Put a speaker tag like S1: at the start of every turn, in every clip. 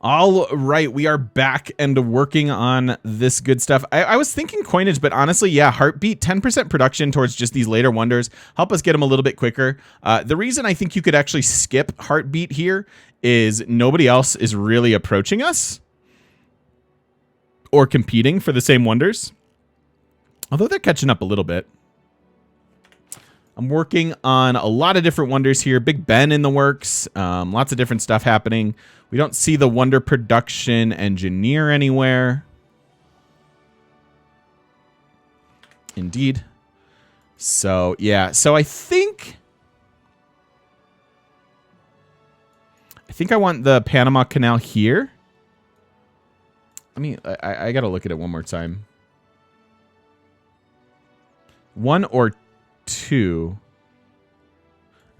S1: All right, we are back and working on this good stuff. I was thinking coinage, but honestly, yeah, heartbeat, 10% production towards just these later wonders. Help us get them a little bit quicker. The reason I think you could actually skip heartbeat here is nobody else is really approaching us or competing for the same wonders. Although they're catching up a little bit. I'm working on a lot of different wonders here. Big Ben in the works. Lots of different stuff happening. We don't see the wonder production engineer anywhere. Indeed. So, yeah. So I think I want the Panama Canal here. I mean, I got to look at it one more time. 1 or 2.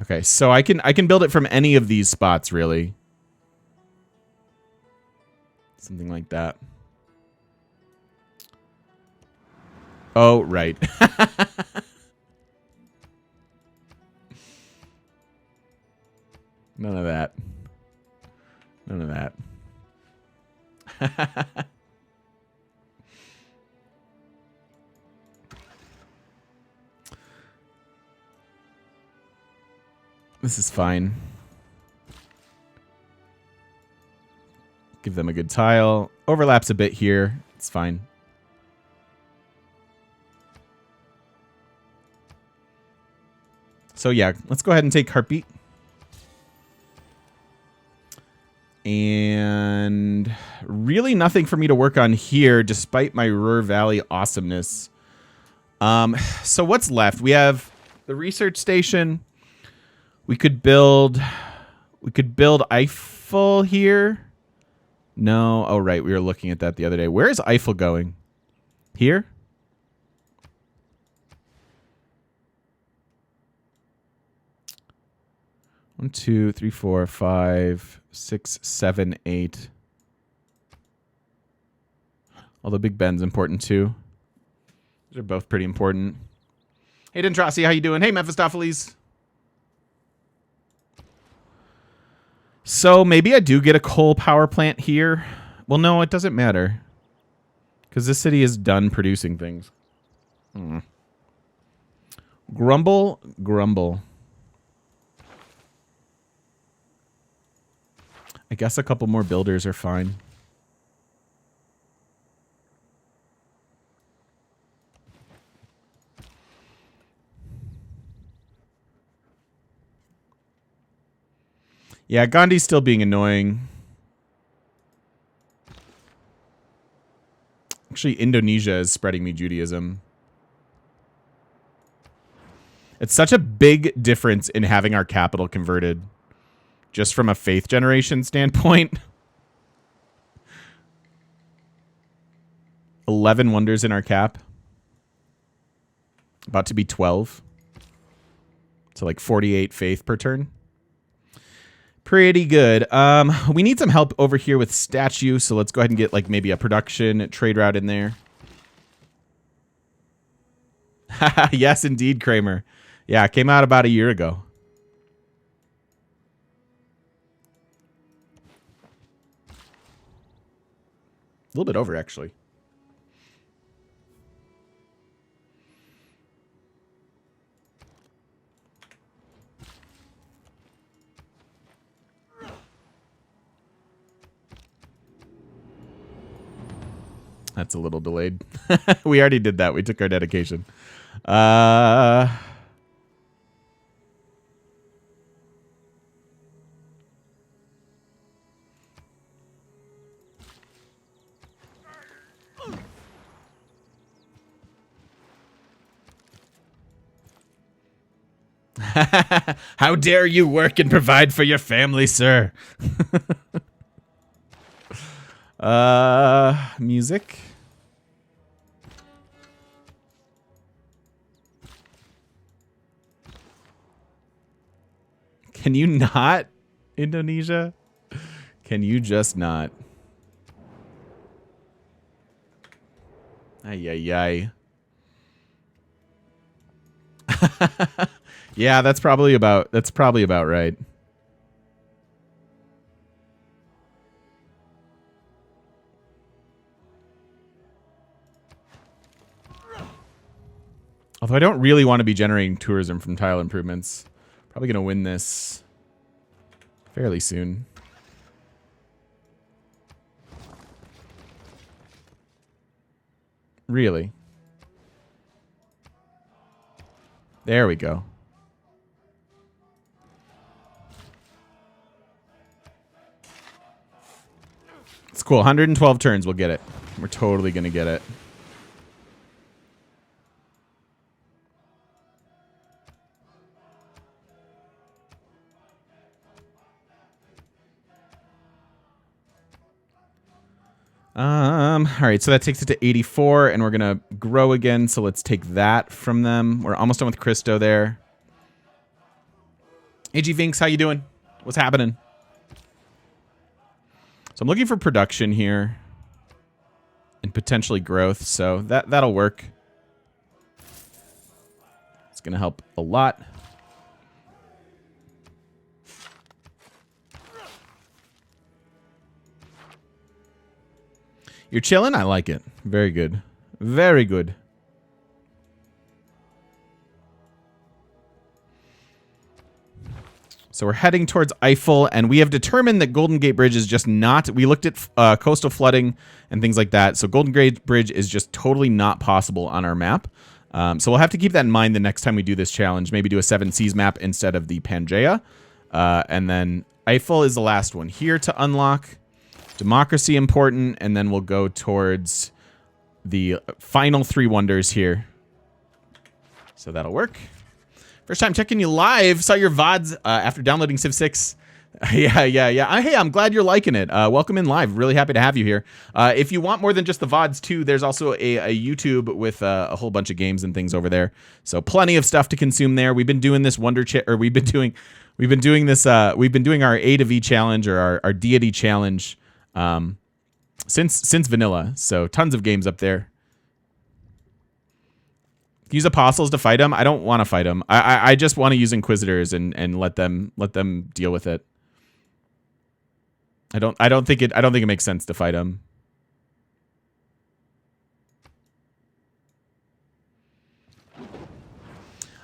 S1: Okay, so I can build it from any of these spots, really. Something like that. Oh, right. None of that. None of that. This is fine. Give them a good tile. Overlaps a bit here. It's fine. So yeah, let's go ahead and take heartbeat. And really nothing for me to work on here, despite my Ruhr Valley awesomeness. So what's left? We have the research station. We could build Eiffel here. No. Oh, right. We were looking at that the other day. Where is Eiffel going? Here? One, 2, 3, 4, 5, 6, 7, 8. Although Big Ben's important too. These are both pretty important. Hey, Dentrossi, how you doing? Hey, Mephistopheles. So maybe I do get a coal power plant here. Well, no, it doesn't matter. Because this city is done producing things. Grumble, grumble. I guess a couple more builders are fine. Yeah, Gandhi's still being annoying. Actually, Indonesia is spreading me Judaism. It's such a big difference in having our capital converted. Just from a faith generation standpoint. 11 wonders in our cap. About to be 12. So like 48 faith per turn. Pretty good. We need some help over here with statue, so let's go ahead and get like maybe a production trade route in there. Yes, indeed, Kramer. Yeah, it came out about a year ago. A little bit over, actually. That's a little delayed. We already did that. We took our dedication. How dare you work and provide for your family, sir? Music. Can you not, Indonesia? Can you just not? Ay, ay, ay. Yeah, that's probably about right. Although I don't really want to be generating tourism from tile improvements. Probably going to win this fairly soon. Really? There we go. It's cool. 112 turns, we'll get it. We're totally going to get it. All right, so that takes it to 84, and we're gonna grow again. So let's take that from them. We're almost done with Christo there. AG Vinks, how you doing? What's happening? So I'm looking for production here and potentially growth. So that'll work. It's gonna help a lot. You're chilling? I like it. Very good. Very good. So we're heading towards Eiffel, and we have determined that Golden Gate Bridge is just not... We looked at coastal flooding and things like that, so Golden Gate Bridge is just totally not possible on our map. So we'll have to keep that in mind the next time we do this challenge. Maybe do a 7 Seas map instead of the Pangea. And then Eiffel is the last one here to unlock. Democracy important, and then we'll go towards the final 3 wonders here. So that'll work. First time checking you live. Saw your VODs after downloading Civ 6. Yeah. Hey, I'm glad you're liking it. Welcome in live. Really happy to have you here. If you want more than just the VODs too, there's also a YouTube with a whole bunch of games and things over there. So plenty of stuff to consume there. We've been doing this we've been doing our A to V challenge, or our deity challenge. Since vanilla, so tons of games up there. Use apostles to fight them. I don't want to fight them. I just want to use inquisitors and let them deal with it. I don't think it makes sense to fight them.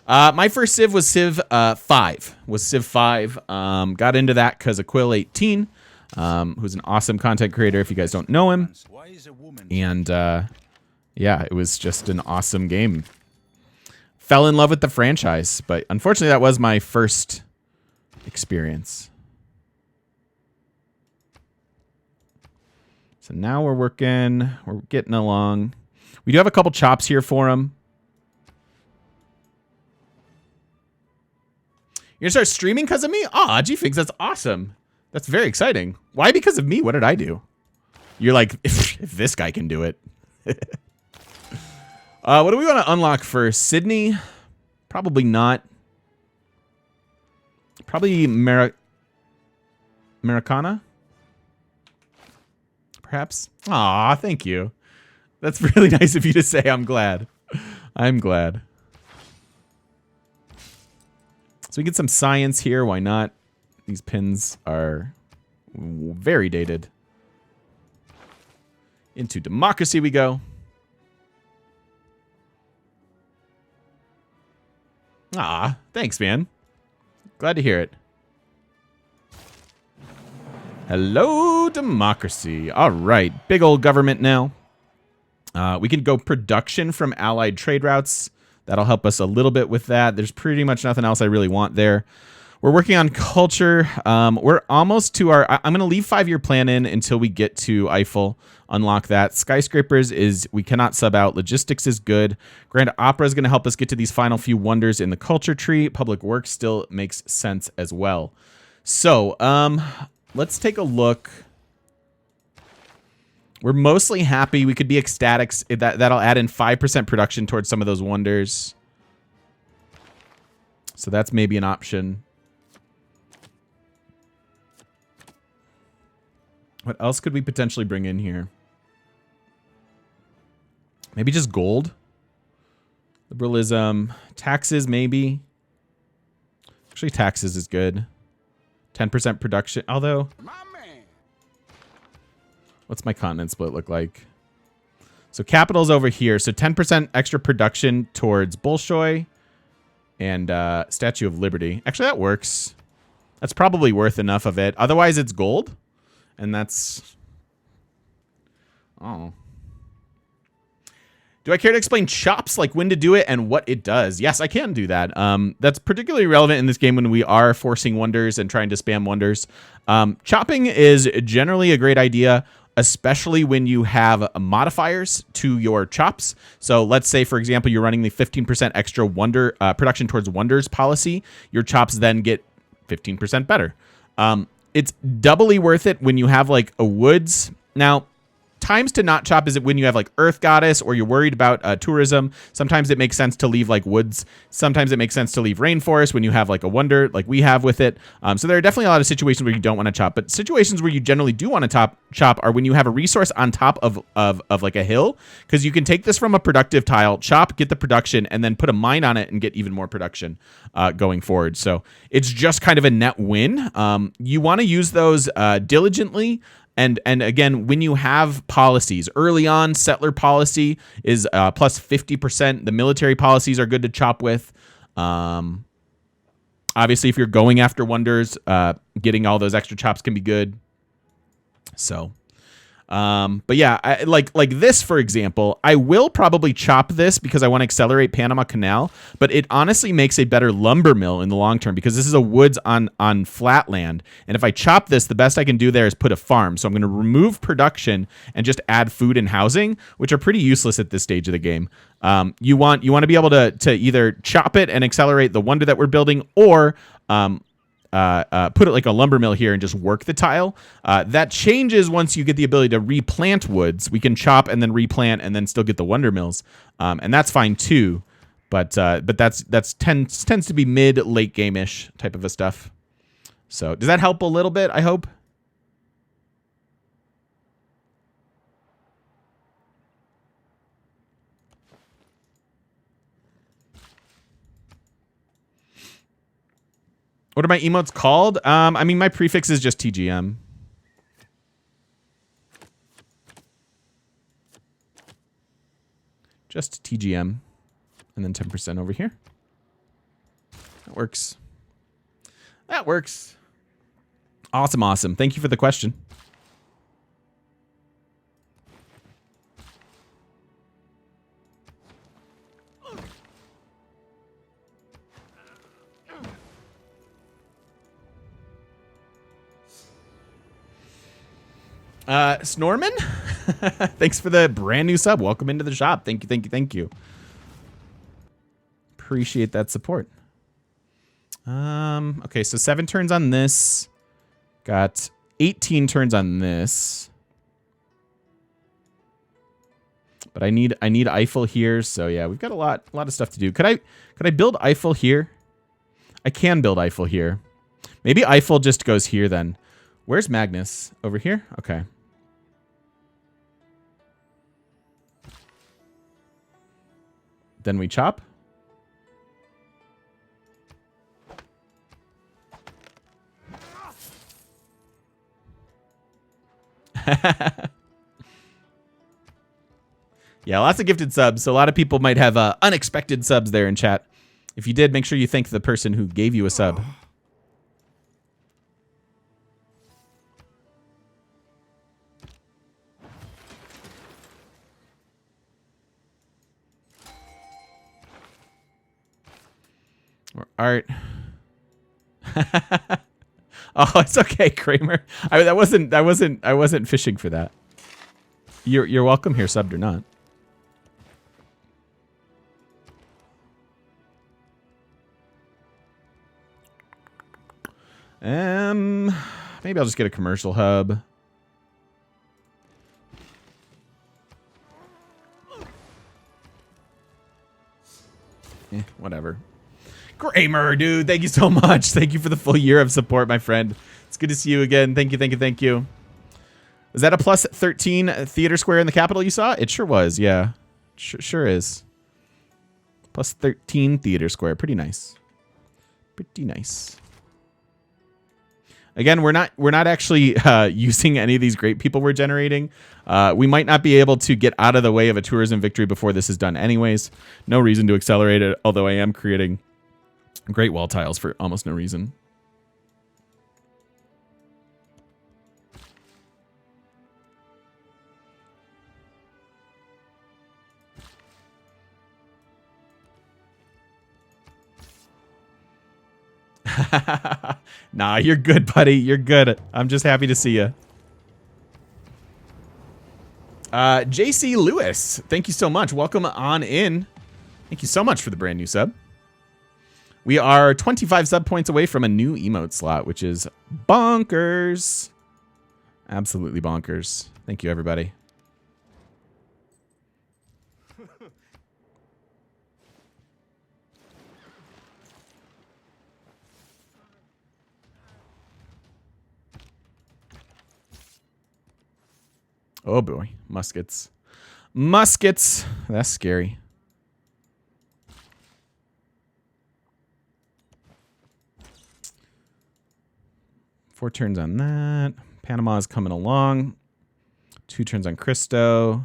S1: My first Civ was Civ 5. Got into that because of Quill18. Who's an awesome content creator if you guys don't know him. And yeah, it was just an awesome game. Fell in love with the franchise, but unfortunately that was my first experience. So now we're getting along. We do have a couple chops here for him. You're gonna start streaming because of me? Aw, G-Figs, that's awesome. That's very exciting. Why because of me? What did I do? You're like, if this guy can do it. What do we want to unlock first? Sydney? Probably not. Probably Americana? Perhaps? Aw, thank you. That's really nice of you to say. I'm glad. I'm glad. So we get some science here. Why not? These pins are very dated. Into democracy we go. Ah, thanks, man. Glad to hear it. Hello, democracy. All right, big old government now. We can go production from allied trade routes. That'll help us a little bit with that. There's pretty much nothing else I really want there. We're working on culture. We're almost to our... I'm going to leave 5-year plan in until we get to Eiffel. Unlock that. Skyscrapers is... We cannot sub out. Logistics is good. Grand Opera is going to help us get to these final few wonders in the culture tree. Public works still makes sense as well. So, let's take a look. We're mostly happy. We could be ecstatic. That'll add in 5% production towards some of those wonders. So that's maybe an option. What else could we potentially bring in here? Maybe just gold? Liberalism. Taxes, maybe. Actually, taxes is good. 10% production. Although... What's my continent split look like? So capital's over here. So 10% extra production towards Bolshoi and Statue of Liberty. Actually, that works. That's probably worth enough of it. Otherwise, it's gold. And that's... Oh. Do I care to explain chops, like when to do it and what it does? Yes, I can do that. That's particularly relevant in this game when we are forcing wonders and trying to spam wonders. Chopping is generally a great idea, especially when you have modifiers to your chops. So let's say, for example, you're running the 15% extra wonder production towards wonders policy. Your chops then get 15% better. It's doubly worth it when you have like a woods. Now, times to not chop is it when you have like Earth Goddess or you're worried about tourism. Sometimes it makes sense to leave like woods. Sometimes it makes sense to leave rainforest when you have like a wonder like we have with it. So there are definitely a lot of situations where you don't want to chop, but situations where you generally do want to chop are when you have a resource on top of like a hill, because you can take this from a productive tile, chop, get the production, and then put a mine on it and get even more production going forward. So it's just kind of a net win. You want to use those diligently. And again, when you have policies early on, settler policy is plus 50%. The military policies are good to chop with. Obviously, if you're going after wonders, getting all those extra chops can be good. So, but yeah, like this, for example, I will probably chop this because I want to accelerate Panama Canal, but it honestly makes a better lumber mill in the long term because this is a woods on flat land. And if I chop this, the best I can do there is put a farm. So I'm going to remove production and just add food and housing, which are pretty useless at this stage of the game. You want to be able to either chop it and accelerate the wonder that we're building, or put it like a lumber mill here and just work the tile. That changes once you get the ability to replant woods. We can chop and then replant and then still get the wonder mills, and that's fine too. But that's tends to be mid late game ish type of a stuff. So does that help a little bit? I hope. What are my emotes called? I mean, my prefix is just TGM. Just TGM. And then 10% over here. That works. That works. Awesome, awesome. Thank you for the question. Snorman, thanks for the brand new sub. Welcome into the shop. Thank you, thank you, thank you. Appreciate that support. Okay, so 7 turns on this. Got 18 turns on this. But I need Eiffel here, so yeah, we've got a lot of stuff to do. Could I build Eiffel here? I can build Eiffel here. Maybe Eiffel just goes here then. Where's Magnus? Over here? Okay. Then we chop. Yeah, lots of gifted subs. So a lot of people might have unexpected subs there in chat. If you did, make sure you thank the person who gave you a sub. Or art. Oh, it's okay, Kramer. I wasn't fishing for that. You're welcome here, subbed or not. Maybe I'll just get a commercial hub. Whatever. Kramer, dude, thank you so much. Thank you for the full year of support, my friend. It's good to see you again. Thank you, thank you, thank you. Was that a plus 13 theater square in the capital you saw? It sure was, yeah. Sure is. Plus 13 theater square. Pretty nice. Pretty nice. Again, we're not actually using any of these great people we're generating. We might not be able to get out of the way of a tourism victory before this is done anyways. No reason to accelerate it, although I am creating great wall tiles for almost no reason. Nah, you're good, buddy. You're good. I'm just happy to see you. JC Lewis, thank you so much. Welcome on in. Thank you so much for the brand new sub. We are 25 sub points away from a new emote slot, which is bonkers. Absolutely bonkers. Thank you, everybody. Oh boy, muskets. Muskets. That's scary. Four turns on that. Panama is coming along. 2 turns on Cristo.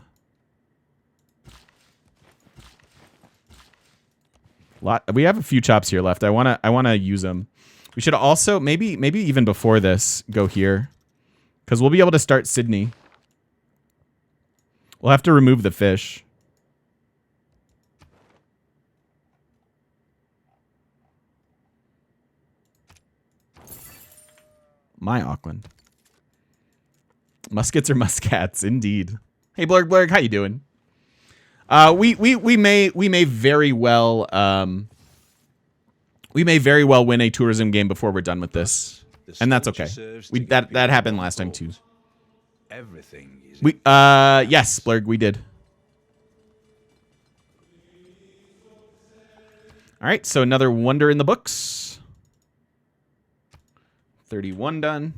S1: We have a few chops here left. I wanna use them. We should also maybe even before this go here, because we'll be able to start Sydney. We'll have to remove the fish. My Auckland. Muskets or muskats, indeed. Hey Blurg, how you doing? We may very well win a tourism game before we're done with this, and that's okay. That happened last time too.
S2: Everything is
S1: yes, Blurg, we did. All right, so another wonder in the books. 31 done.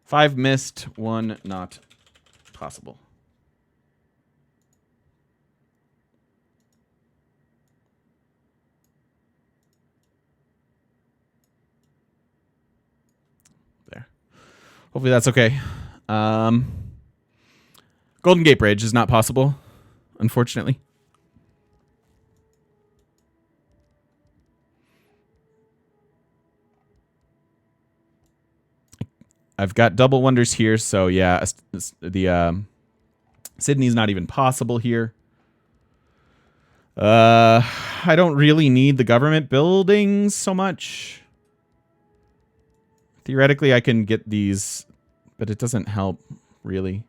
S1: 5 missed, 1 not possible. There. Hopefully that's okay. Golden Gate Bridge is not possible, unfortunately. I've got double wonders here, so yeah, the Sydney's not even possible here. I don't really need the government buildings so much. Theoretically, I can get these, but it doesn't help, really.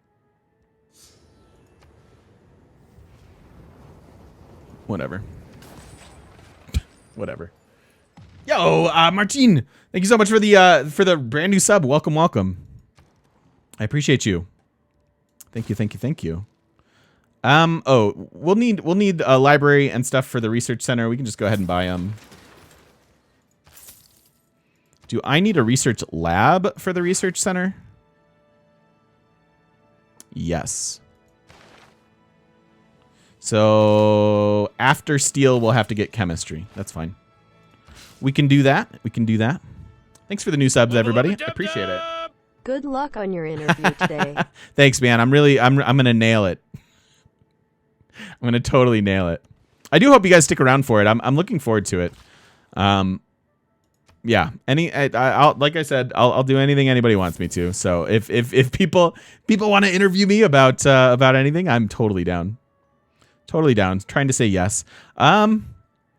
S1: Whatever. Whatever. Yo, Martine, thank you so much for the brand new sub. Welcome, welcome. I appreciate you. Thank you. Oh, we'll need a library and stuff for the research center. We can just go ahead and buy them. Do I need a research lab for the research center? Yes. So after steel, we'll have to get chemistry. That's fine. We can do that. Thanks for the new subs, everybody. I appreciate it.
S3: Good luck on your interview today.
S1: Thanks, man. I'm gonna nail it. I'm gonna totally nail it. I do hope you guys stick around for it. I'm looking forward to it. Yeah. I'll like I said, I'll do anything anybody wants me to. So if people want to interview me about anything, I'm totally down. Totally down. Trying to say yes.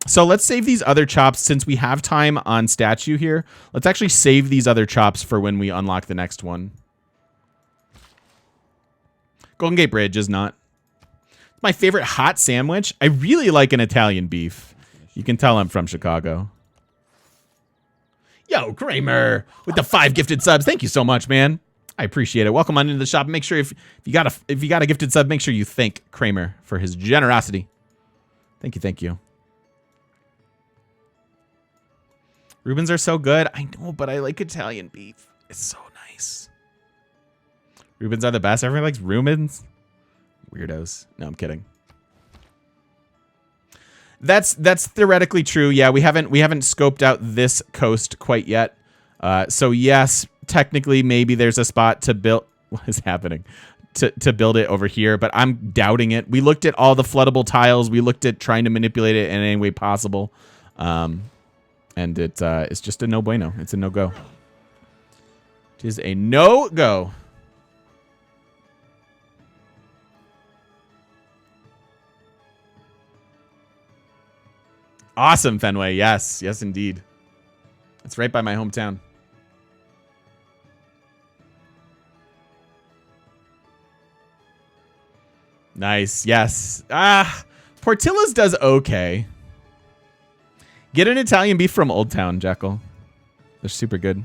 S1: So let's save these other chops since we have time on statue here. Let's actually save these other chops for when we unlock the next one. Golden Gate Bridge is not my favorite hot sandwich. I really like an Italian beef. You can tell I'm from Chicago. Yo, Kramer with the 5 gifted subs. Thank you so much, man. I appreciate it. Welcome on into the shop. Make sure if you got a gifted sub, make sure you thank Kramer for his generosity. Thank you. Reubens are so good. I know, but I like Italian beef. It's so nice. Reubens are the best. Everyone likes Reubens. Weirdos. No, I'm kidding. That's theoretically true. Yeah, we haven't scoped out this coast quite yet. So yes, technically maybe there's a spot to build. What is happening? To build it over here, but I'm doubting it. We looked at all the floodable tiles. We looked at trying to manipulate it in any way possible, and it's just a no bueno. It's a no go. It is a no go. Awesome, Fenway. Yes, yes, indeed. It's right by my hometown. Nice. Yes. Portillo's does okay. Get an Italian beef from Old Town, Jekyll. They're super good.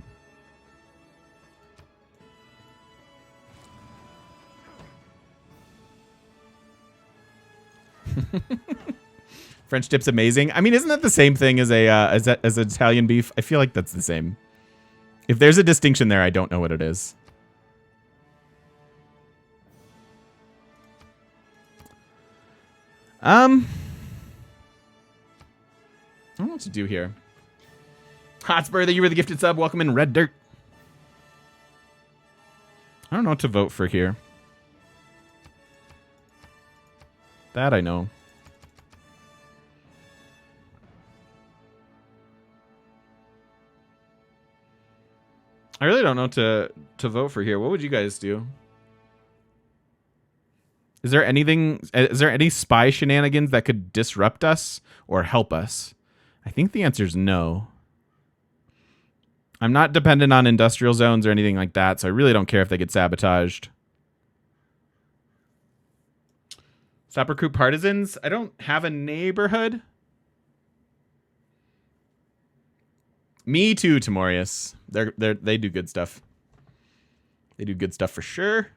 S1: French dip's amazing. I mean, isn't that the same thing as as Italian beef? I feel like that's the same. If there's a distinction there, I don't know what it is. I don't know what to do here. Hotspur, thank you for the gifted sub. Welcome in, Red Dirt. I don't know what to vote for here. That I know. I really don't know to vote for here. What would you guys do? Is there any spy shenanigans that could disrupt us or help us? I think the answer is no. I'm not dependent on industrial zones or anything like that, so I really don't care if they get sabotaged. Stop recruit partisans? I don't have a neighborhood. Me too, Timorius. They do good stuff. They do good stuff for sure.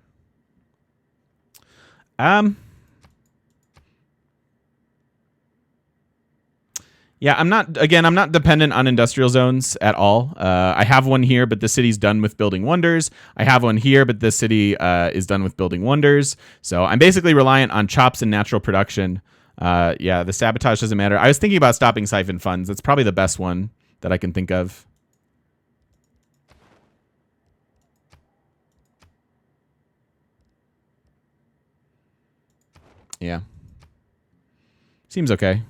S1: Yeah, I'm not dependent on industrial zones at all. I have one here, but the city's done with building wonders. I have one here, but the city is done with building wonders. So I'm basically reliant on chops and natural production. Yeah, the sabotage doesn't matter. I was thinking about stopping siphon funds. That's probably the best one that I can think of. Yeah. Seems okay.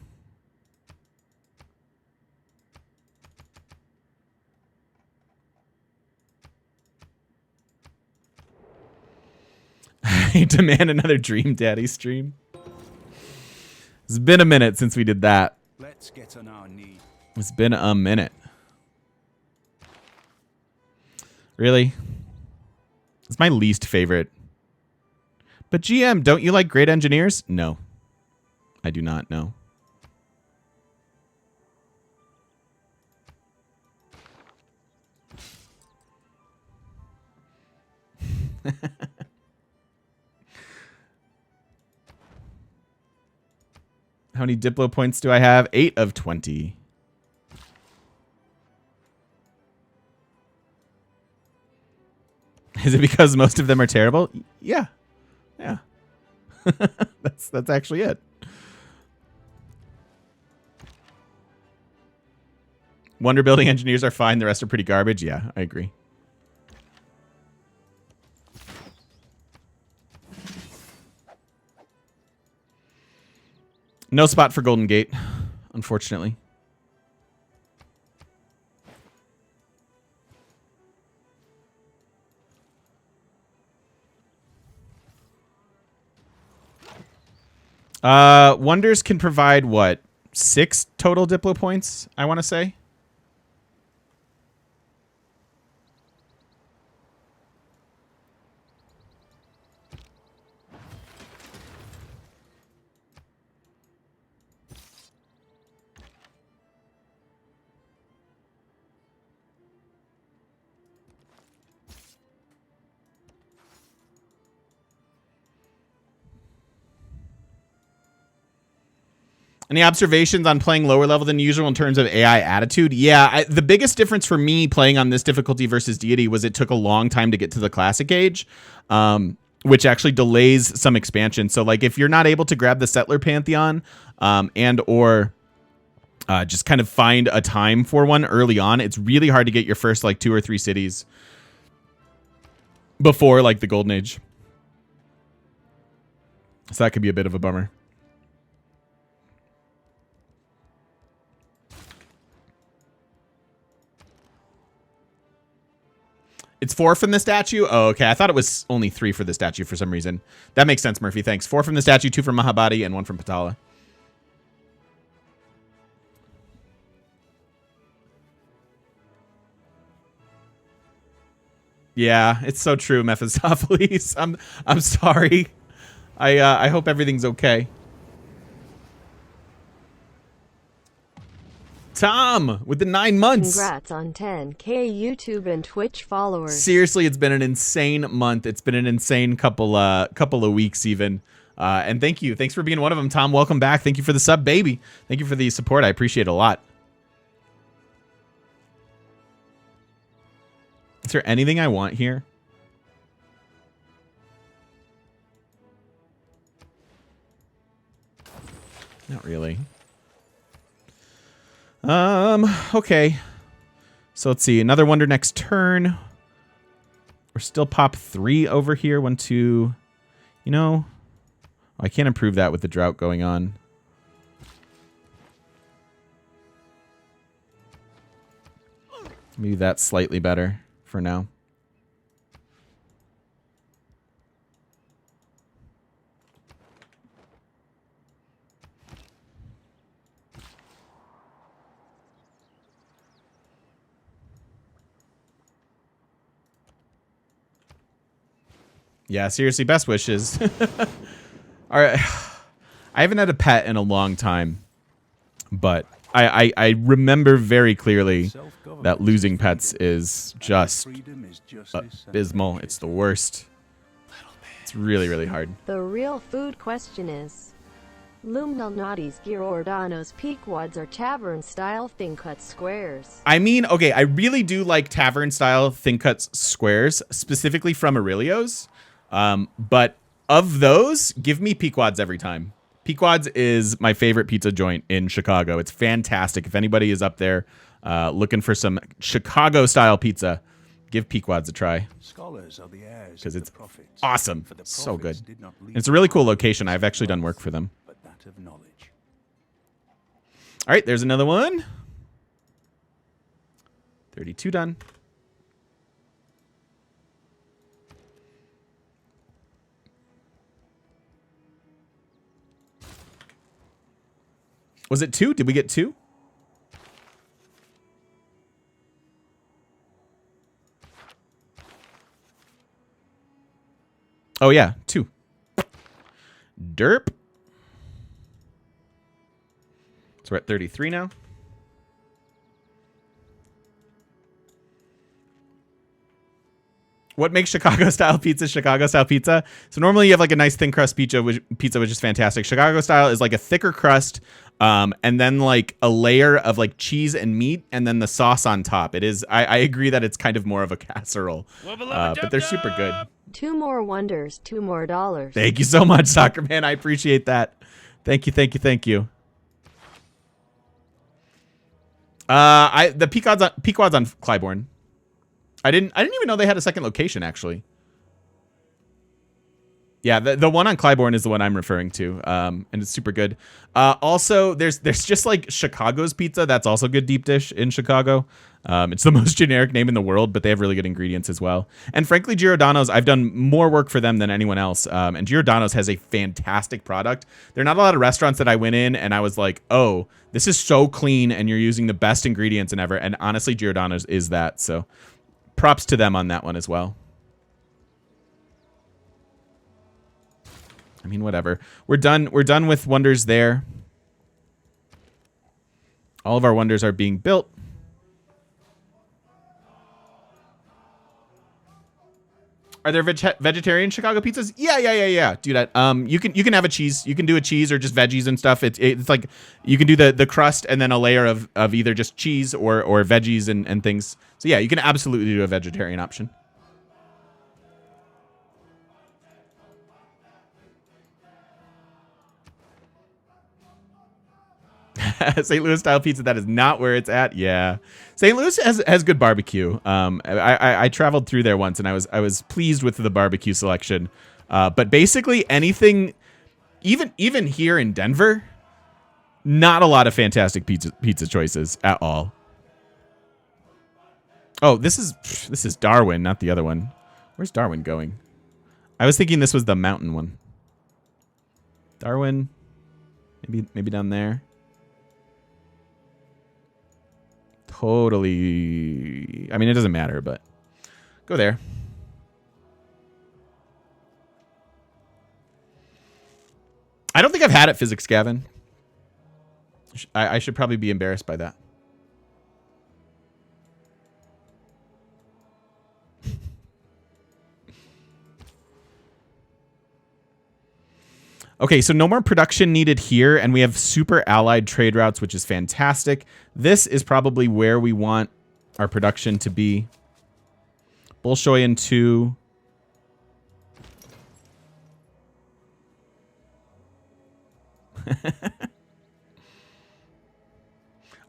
S1: I demand another Dream Daddy stream. It's been a minute since we did that.
S2: Let's get on our knees.
S1: It's been a minute. Really? It's my least favorite. But GM, don't you like great engineers? No. I do not, no. How many Diplo points do I have? 8 of 20. Is it because most of them are terrible? Yeah. Yeah. That's actually it. Wonder building engineers are fine. The rest are pretty garbage. Yeah, I agree. No spot for Golden Gate, unfortunately. Wonders can provide what? 6 total Diplo points, I want to say. Any observations on playing lower level than usual in terms of AI attitude? Yeah, the biggest difference for me playing on this difficulty versus Deity was it took a long time to get to the classic age, which actually delays some expansion. So like if you're not able to grab the Settler Pantheon and or Just kind of find a time for one early on. It's really hard to get your first like 2 or 3 cities before like the Golden Age. So that could be a bit of a bummer. It's 4 from the statue? Oh, okay. I thought it was only 3 for the statue for some reason. That makes sense, Murphy. Thanks. 4 from the statue, 2 from Mahabadi, and 1 from Patala. Yeah, it's so true, Mephistopheles. I'm sorry. I hope everything's okay. Tom with the 9 months.
S3: Congrats on 10K YouTube and Twitch followers.
S1: Seriously, it's been an insane month. It's been an insane couple of weeks even. And thank you. Thanks for being one of them, Tom. Welcome back. Thank you for the sub, baby. Thank you for the support. I appreciate it a lot. Is there anything I want here? Not really. Okay. So let's see. Another wonder next turn. We're still pop 3 over here. 1, 2. You know, I can't improve that with the drought going on. Maybe that's slightly better for now. Yeah, seriously, best wishes. All right. I haven't had a pet in a long time, but I remember very clearly that losing pets is just abysmal. It's the worst. It's really, really hard.
S3: The real food question is, Lumnalnati's Giordano's Pequods are tavern-style thin-cut squares.
S1: I mean, okay, I really do like tavern-style thin-cut squares, specifically from Aurelio's. But of those, give me Pequods every time. Pequods is my favorite pizza joint in Chicago. It's fantastic. If anybody is up there looking for some Chicago-style pizza, give Pequods a try. Because it's awesome. So good. And it's a really cool location. I've actually done work for them. All right, there's another one. 32 done. Was it 2? Did we get 2? Oh, yeah. 2. Derp. So we're at 33 now. What makes Chicago-style pizza Chicago-style pizza? So normally you have like a nice thin crust pizza, which is fantastic. Chicago-style is like a thicker crust, and then like a layer of like cheese and meat, and then the sauce on top. It is. I agree that it's kind of more of a casserole, but they're super good.
S3: 2 more wonders, 2 more dollars.
S1: Thank you so much, Soccer Man. I appreciate that. Thank you, thank you, thank you. The Pequods on Clybourne. I didn't even know they had a second location, actually. Yeah, the one on Clybourne is the one I'm referring to, and it's super good. Also, there's just like Chicago's Pizza. That's also good deep dish in Chicago. It's the most generic name in the world, but they have really good ingredients as well. And frankly, Giordano's, I've done more work for them than anyone else. And Giordano's has a fantastic product. There are not a lot of restaurants that I went in and I was like, oh, this is so clean and you're using the best ingredients and ever. And honestly, Giordano's is that. So props to them on that one as well. I mean, whatever. We're done with wonders there. All of our wonders are being built. Are there vegetarian Chicago pizzas? Yeah. Do that. You can have a cheese. You can do a cheese or just veggies and stuff. It's like you can do the crust and then a layer of either just cheese or veggies and things. So yeah, you can absolutely do a vegetarian option. St. Louis style pizza, that is not where it's at. Yeah. St. Louis has good barbecue. I traveled through there once, and I was pleased with the barbecue selection. But basically anything, even here in Denver, not a lot of fantastic pizza choices at all. Oh, this is Darwin, not the other one. Where's Darwin going? I was thinking this was the mountain one. Darwin, maybe down there. Totally. I mean, it doesn't matter, but go there. I don't think I've had it, Physics Gavin. I should probably be embarrassed by that. Okay, so no more production needed here, and we have super allied trade routes, which is fantastic. This is probably where we want our production to be. Bolshoyan 2.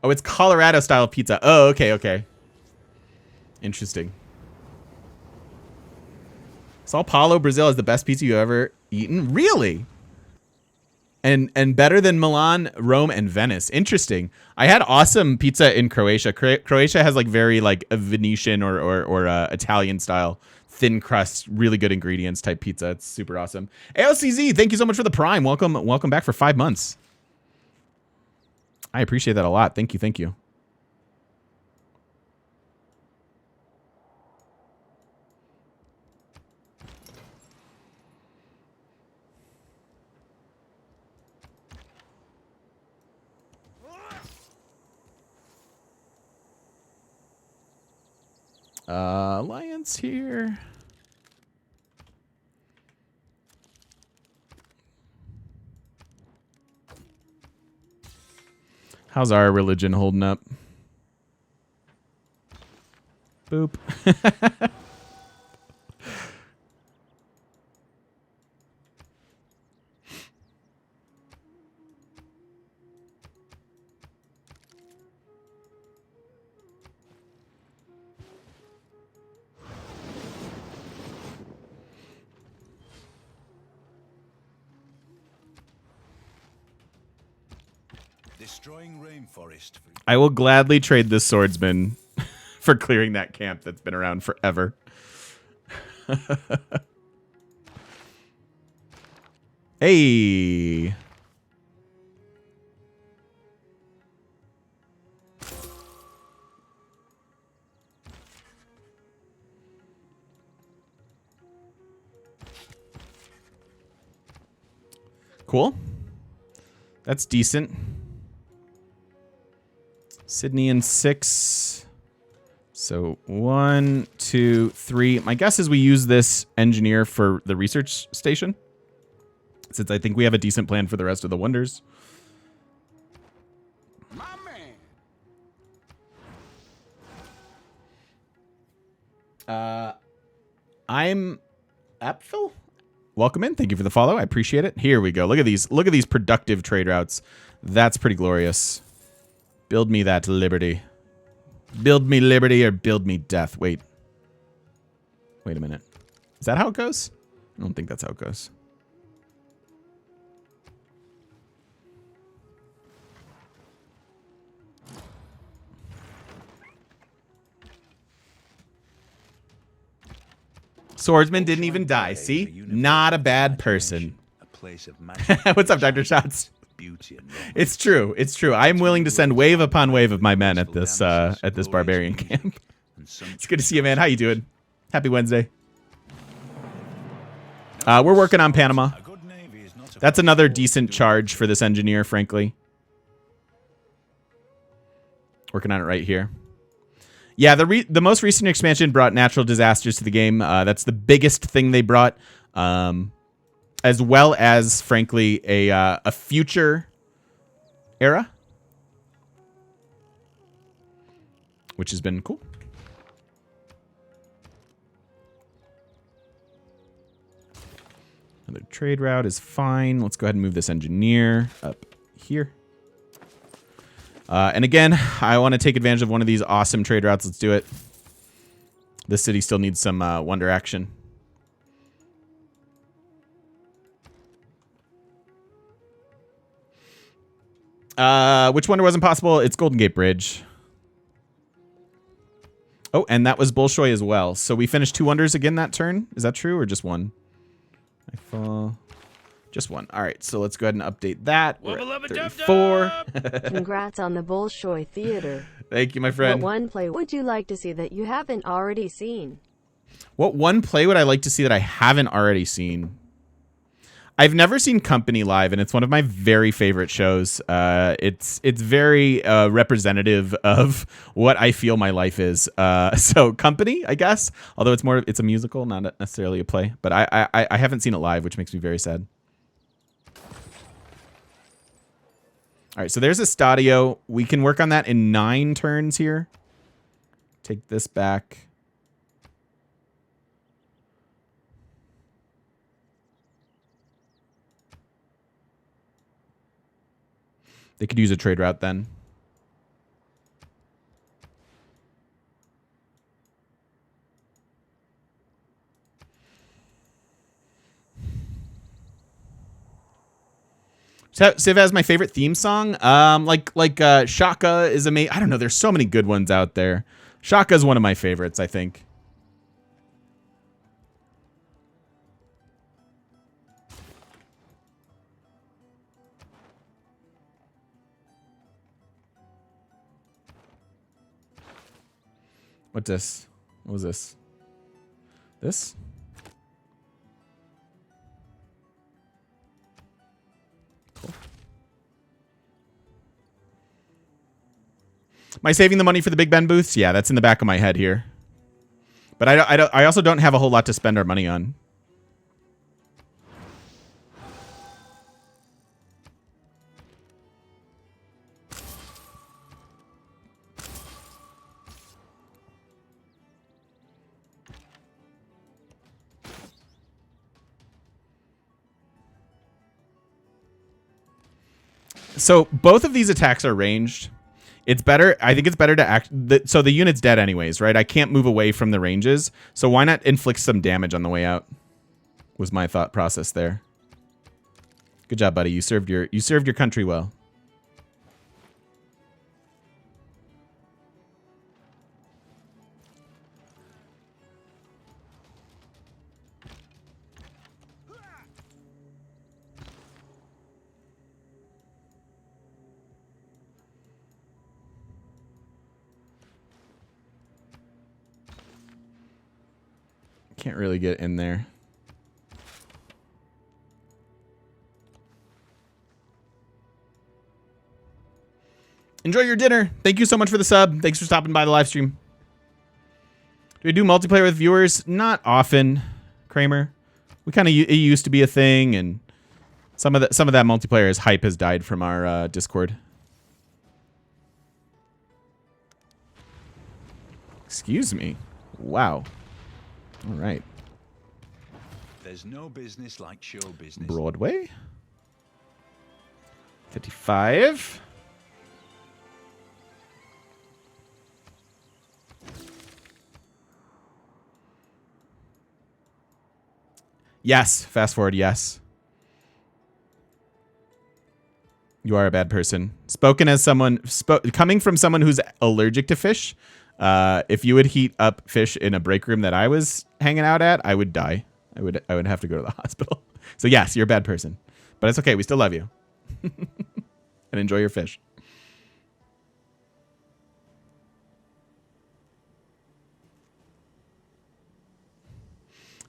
S1: Oh, it's Colorado style pizza. Oh, okay. Interesting. Sao Paulo, Brazil is the best pizza you've ever eaten? Really? And better than Milan, Rome, and Venice. Interesting. I had awesome pizza in Croatia. Croatia has like very like a Venetian or Italian style thin crust, really good ingredients type pizza. It's super awesome. AOCZ, thank you so much for the Prime. Welcome back for 5 months. I appreciate that a lot. Thank you. Alliance here. How's our religion holding up? Boop.
S2: Destroying rainforest.
S1: I will gladly trade this swordsman for clearing that camp that's been around forever. Hey. Cool. That's decent. Sydney in 6. So 1, 2, 3. My guess is we use this engineer for the research station, since I think we have a decent plan for the rest of the wonders.
S2: My man.
S1: I'm Apfel. Welcome in. Thank you for the follow. I appreciate it. Here we go. Look at these. Look at these productive trade routes. That's pretty glorious. Build me that liberty. Build me liberty or build me death. Wait a minute. Is that how it goes? I don't think that's how it goes. Swordsman didn't even die. See? Not a bad person. What's up, Dr. Shots? It's true. It's true. I'm willing to send wave upon wave of my men at this barbarian camp. It's good to see you, man. How you doing? Happy Wednesday. We're working on Panama. That's another decent charge for this engineer, frankly. Working on it right here. Yeah, the most recent expansion brought natural disasters to the game. That's the biggest thing they brought. As well as, frankly, a future era, which has been cool. Another trade route is fine. Let's go ahead and move this engineer up here. And again, I want to take advantage of one of these awesome trade routes. Let's do it. This city still needs some wonder action. Which wonder wasn't possible? It's Golden Gate Bridge. Oh, and that was Bolshoi as well. So we finished 2 wonders again that turn. Is that true or just one? I fall. Just one. All right, so let's go ahead and update that. We're at 34.
S3: Congrats on the Bolshoi Theater.
S1: Thank you, my friend.
S3: What one play would you like to see that you haven't already seen?
S1: What one play would I like to see that I haven't already seen? I've never seen Company live, and it's one of my very favorite shows. It's very representative of what I feel my life is. So Company, I guess, although it's a musical, not necessarily a play. But I haven't seen it live, which makes me very sad. All right, so there's a Stadio. We can work on that in 9 turns here. Take this back. They could use a trade route then. Civ has my favorite theme song. Like Shaka is amazing. I don't know. There's so many good ones out there. Shaka is one of my favorites, I think. What's this? What was this? This? Cool. Am I saving the money for the Big Ben booths? Yeah, that's in the back of my head here. But I also don't have a whole lot to spend our money on. So both of these attacks are ranged. It's better. I think it's better to act. So the unit's dead anyways, right? I can't move away from the ranges. So why not inflict some damage on the way out? Was my thought process there. Good job, buddy. You served your country well. Can't really get in there. Enjoy your dinner. Thank you so much for the sub. Thanks for stopping by the live stream. Do we do multiplayer with viewers? Not often, Kramer. We kind of it used to be a thing, and some of that multiplayer hype has died from our Discord. Excuse me. Wow. All right.
S2: There's no business like show business.
S1: Broadway. 55. Yes. Fast forward. Yes. You are a bad person. Spoken as someone coming from someone who's allergic to fish. If you would heat up fish in a break room that I was hanging out at, I would die. I would have to go to the hospital. So yes, you're a bad person, but it's okay. We still love you. And enjoy your fish.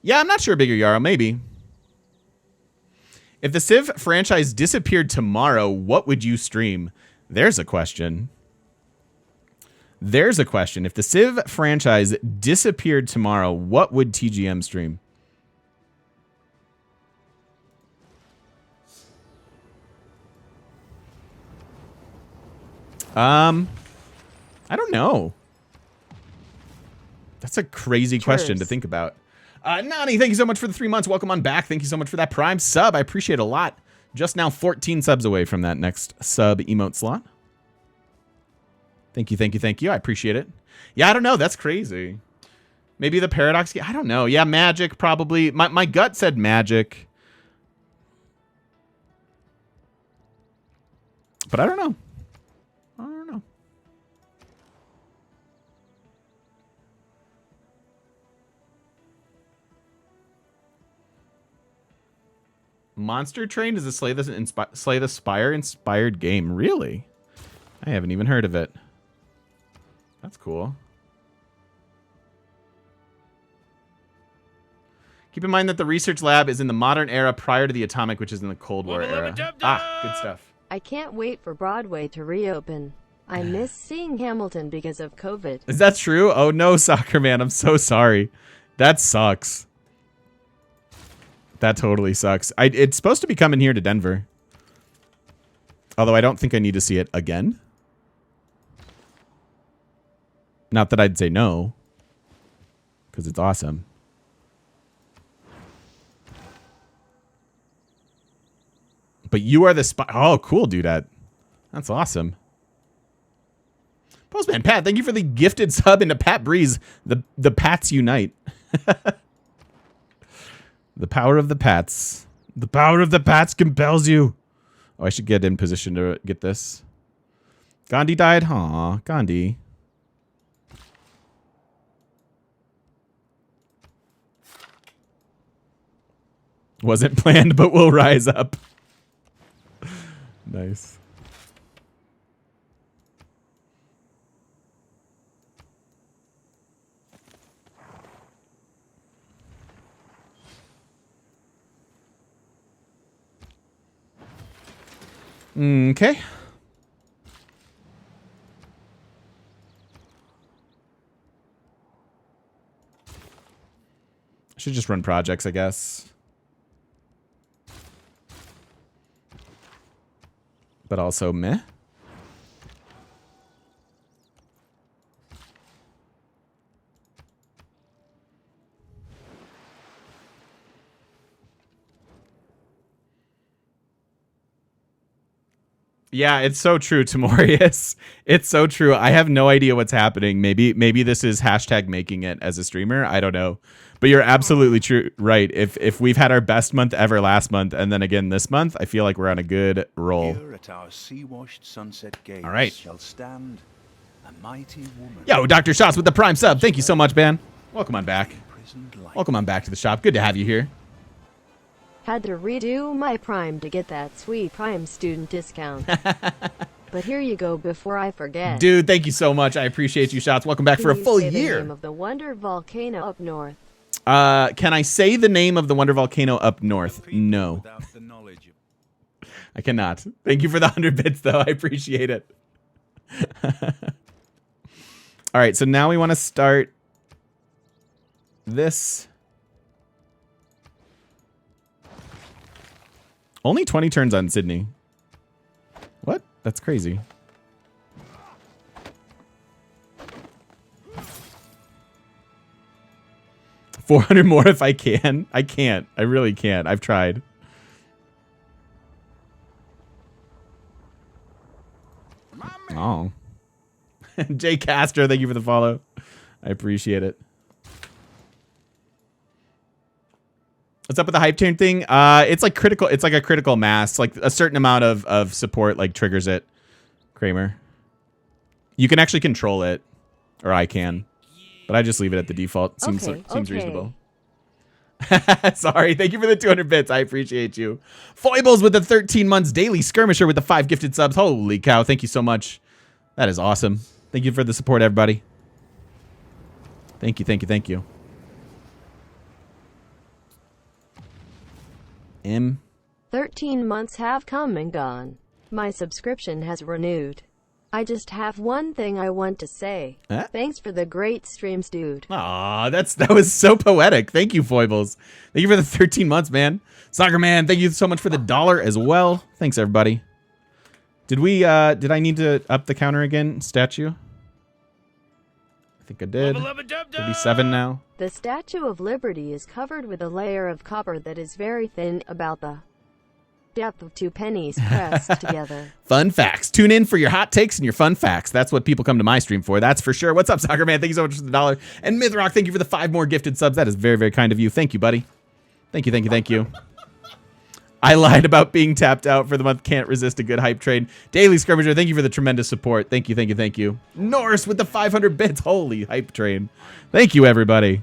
S1: Yeah, I'm not sure, Bigger Yarrow. Maybe. If the Civ franchise disappeared tomorrow, what would you stream? There's a question. There's a question. If the Civ franchise disappeared tomorrow, what would TGM stream? I don't know. That's a crazy question to think about. Nani, thank you so much for the 3 months. Welcome on back. Thank you so much for that Prime sub. I appreciate it a lot. Just now 14 subs away from that next sub emote slot. Thank you, thank you, thank you. I appreciate it. Yeah, I don't know. That's crazy. Maybe the Paradox. I don't know. Yeah, Magic probably. My gut said Magic. But I don't know. I don't know. Monster Train is a Slay the Spire inspired game. Really? I haven't even heard of it. That's cool. Keep in mind that the research lab is in the modern era prior to the atomic, which is in the Cold War era. Ah, good stuff.
S3: I can't wait for Broadway to reopen. I miss seeing Hamilton because of COVID.
S1: Is that true? Oh no, Soccer Man. I'm so sorry. That sucks. That totally sucks. It's supposed to be coming here to Denver. Although I don't think I need to see it again. Not that I'd say no. Because it's awesome. But you are the spy. Oh, cool, Dudette. That's awesome. Postman Pat, thank you for the gifted sub into Pat Breeze. The Pats unite. The power of the Pats. The power of the Pats compels you. Oh, I should get in position to get this. Gandhi died? Aw, Gandhi. Wasn't planned, but will rise up. Nice. Okay. I should just run projects, I guess. But also meh. Yeah, it's so true, Timorius. It's so true. I have no idea what's happening. Maybe this is hashtag making it as a streamer. I don't know. But you're absolutely true. Right. If we've had our best month ever last month and then again this month, I feel like we're on a good roll.
S2: Here at our sea-washed sunset gates
S1: all right.
S2: Shall stand a mighty woman.
S1: Yo, Dr. Shots with the Prime sub. Thank you so much, man. Welcome on back. Welcome on back to the shop. Good to have you here.
S3: Had to redo my Prime to get that sweet Prime student discount. But here you go before I forget.
S1: Dude, thank you so much. I appreciate you, Shots. Welcome back for a full year.
S3: The name of the Wonder Volcano up north.
S1: Can I say the name of the Wonder Volcano up north? No. I cannot. Thank you for the 100 bits, though. I appreciate it. All right, so now we want to start this. Only 20 turns on Sydney. What? That's crazy. $400 more if I can. I can't. I really can't. I've tried. Oh. Jay Castro, thank you for the follow. I appreciate it. What's up with the hype turn thing? It's like critical. It's like a critical mass. Like a certain amount of support like triggers it. Kramer. You can actually control it, or I can, but I just leave it at the default. Seems reasonable. Sorry. Thank you for the 200 bits. I appreciate you. Foibles with the 13 months daily. Skirmisher with the 5 gifted subs. Holy cow. Thank you so much. That is awesome. Thank you for the support, everybody. Thank you. Thank you. Thank you.
S3: 13 months have come and gone. My subscription has renewed. I just have one thing I want to say.
S1: Huh?
S3: Thanks for the great streams, dude.
S1: Aw, that was so poetic. Thank you, Foibles. Thank you for the 13 months, man. Soccer Man, thank you so much for the $1 as well. Thanks, everybody. Did I need to up the counter again? Statue? I think I did. 37 now.
S3: The Statue of Liberty is covered with a layer of copper that is very thin about the Depth of 2 pennies pressed together.
S1: Fun facts. Tune in for your hot takes and your fun facts. That's what people come to my stream for. That's for sure. What's up, Soccer Man? Thank you so much for the $1. And Mythrock, thank you for the 5 more gifted subs. That is very, very kind of you. Thank you, buddy. Thank you, thank you, thank you. I lied about being tapped out for the month. Can't resist a good hype train. Daily Skirmisher, thank you for the tremendous support. Thank you, thank you, thank you. Norse with the 500 bits. Holy hype train. Thank you, everybody.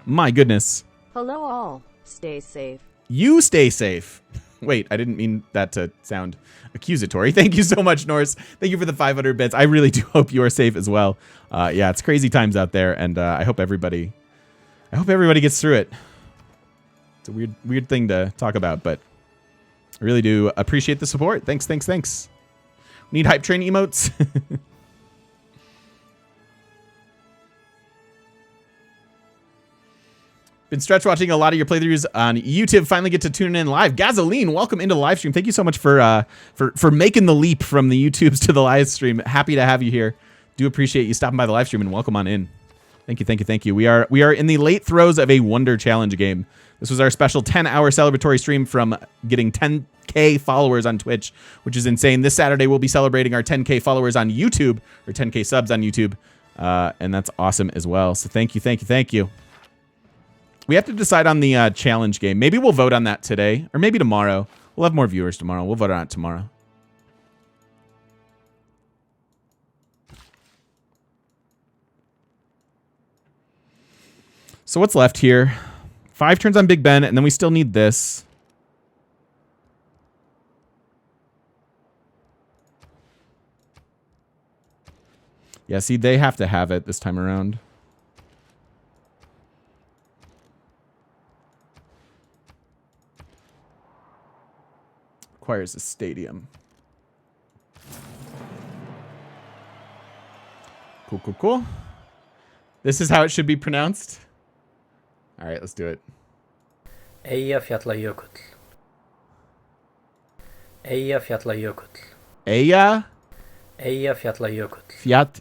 S1: My goodness.
S3: Hello all. Stay safe.
S1: You stay safe. Wait, I didn't mean that to sound accusatory. Thank you so much, Norse. Thank you for the 500 bits. I really do hope you are safe as well. Yeah, it's crazy times out there, and I hope everybody gets through it. It's a weird thing to talk about, but I really do appreciate the support. Thanks, thanks, thanks. Need hype train emotes? Been stretch watching a lot of your playthroughs on YouTube. Finally get to tune in live. Gasoline, welcome into the live stream. Thank you so much for making the leap from the YouTubes to the live stream. Happy to have you here. Do appreciate you stopping by the live stream and welcome on in. Thank you, thank you, thank you. We are in the late throes of a Wonder Challenge game. This was our special 10-hour celebratory stream from getting 10K followers on Twitch, which is insane. This Saturday we'll be celebrating our 10K followers on YouTube, or 10K subs on YouTube, and that's awesome as well. So thank you, thank you, thank you. We have to decide on the challenge game. Maybe we'll vote on that today, or maybe tomorrow. We'll have more viewers tomorrow. We'll vote on it tomorrow. So what's left here? 5 turns on Big Ben, and then we still need this. Yeah, see, they have to have it this time around. Requires a stadium. Cool, cool, cool. This is how it should be pronounced. All right, let's do it.
S4: Eyjafjallajökull. Eyjafjallajökull.
S1: Eyja
S4: Eyjafjallajökull.
S1: Fjat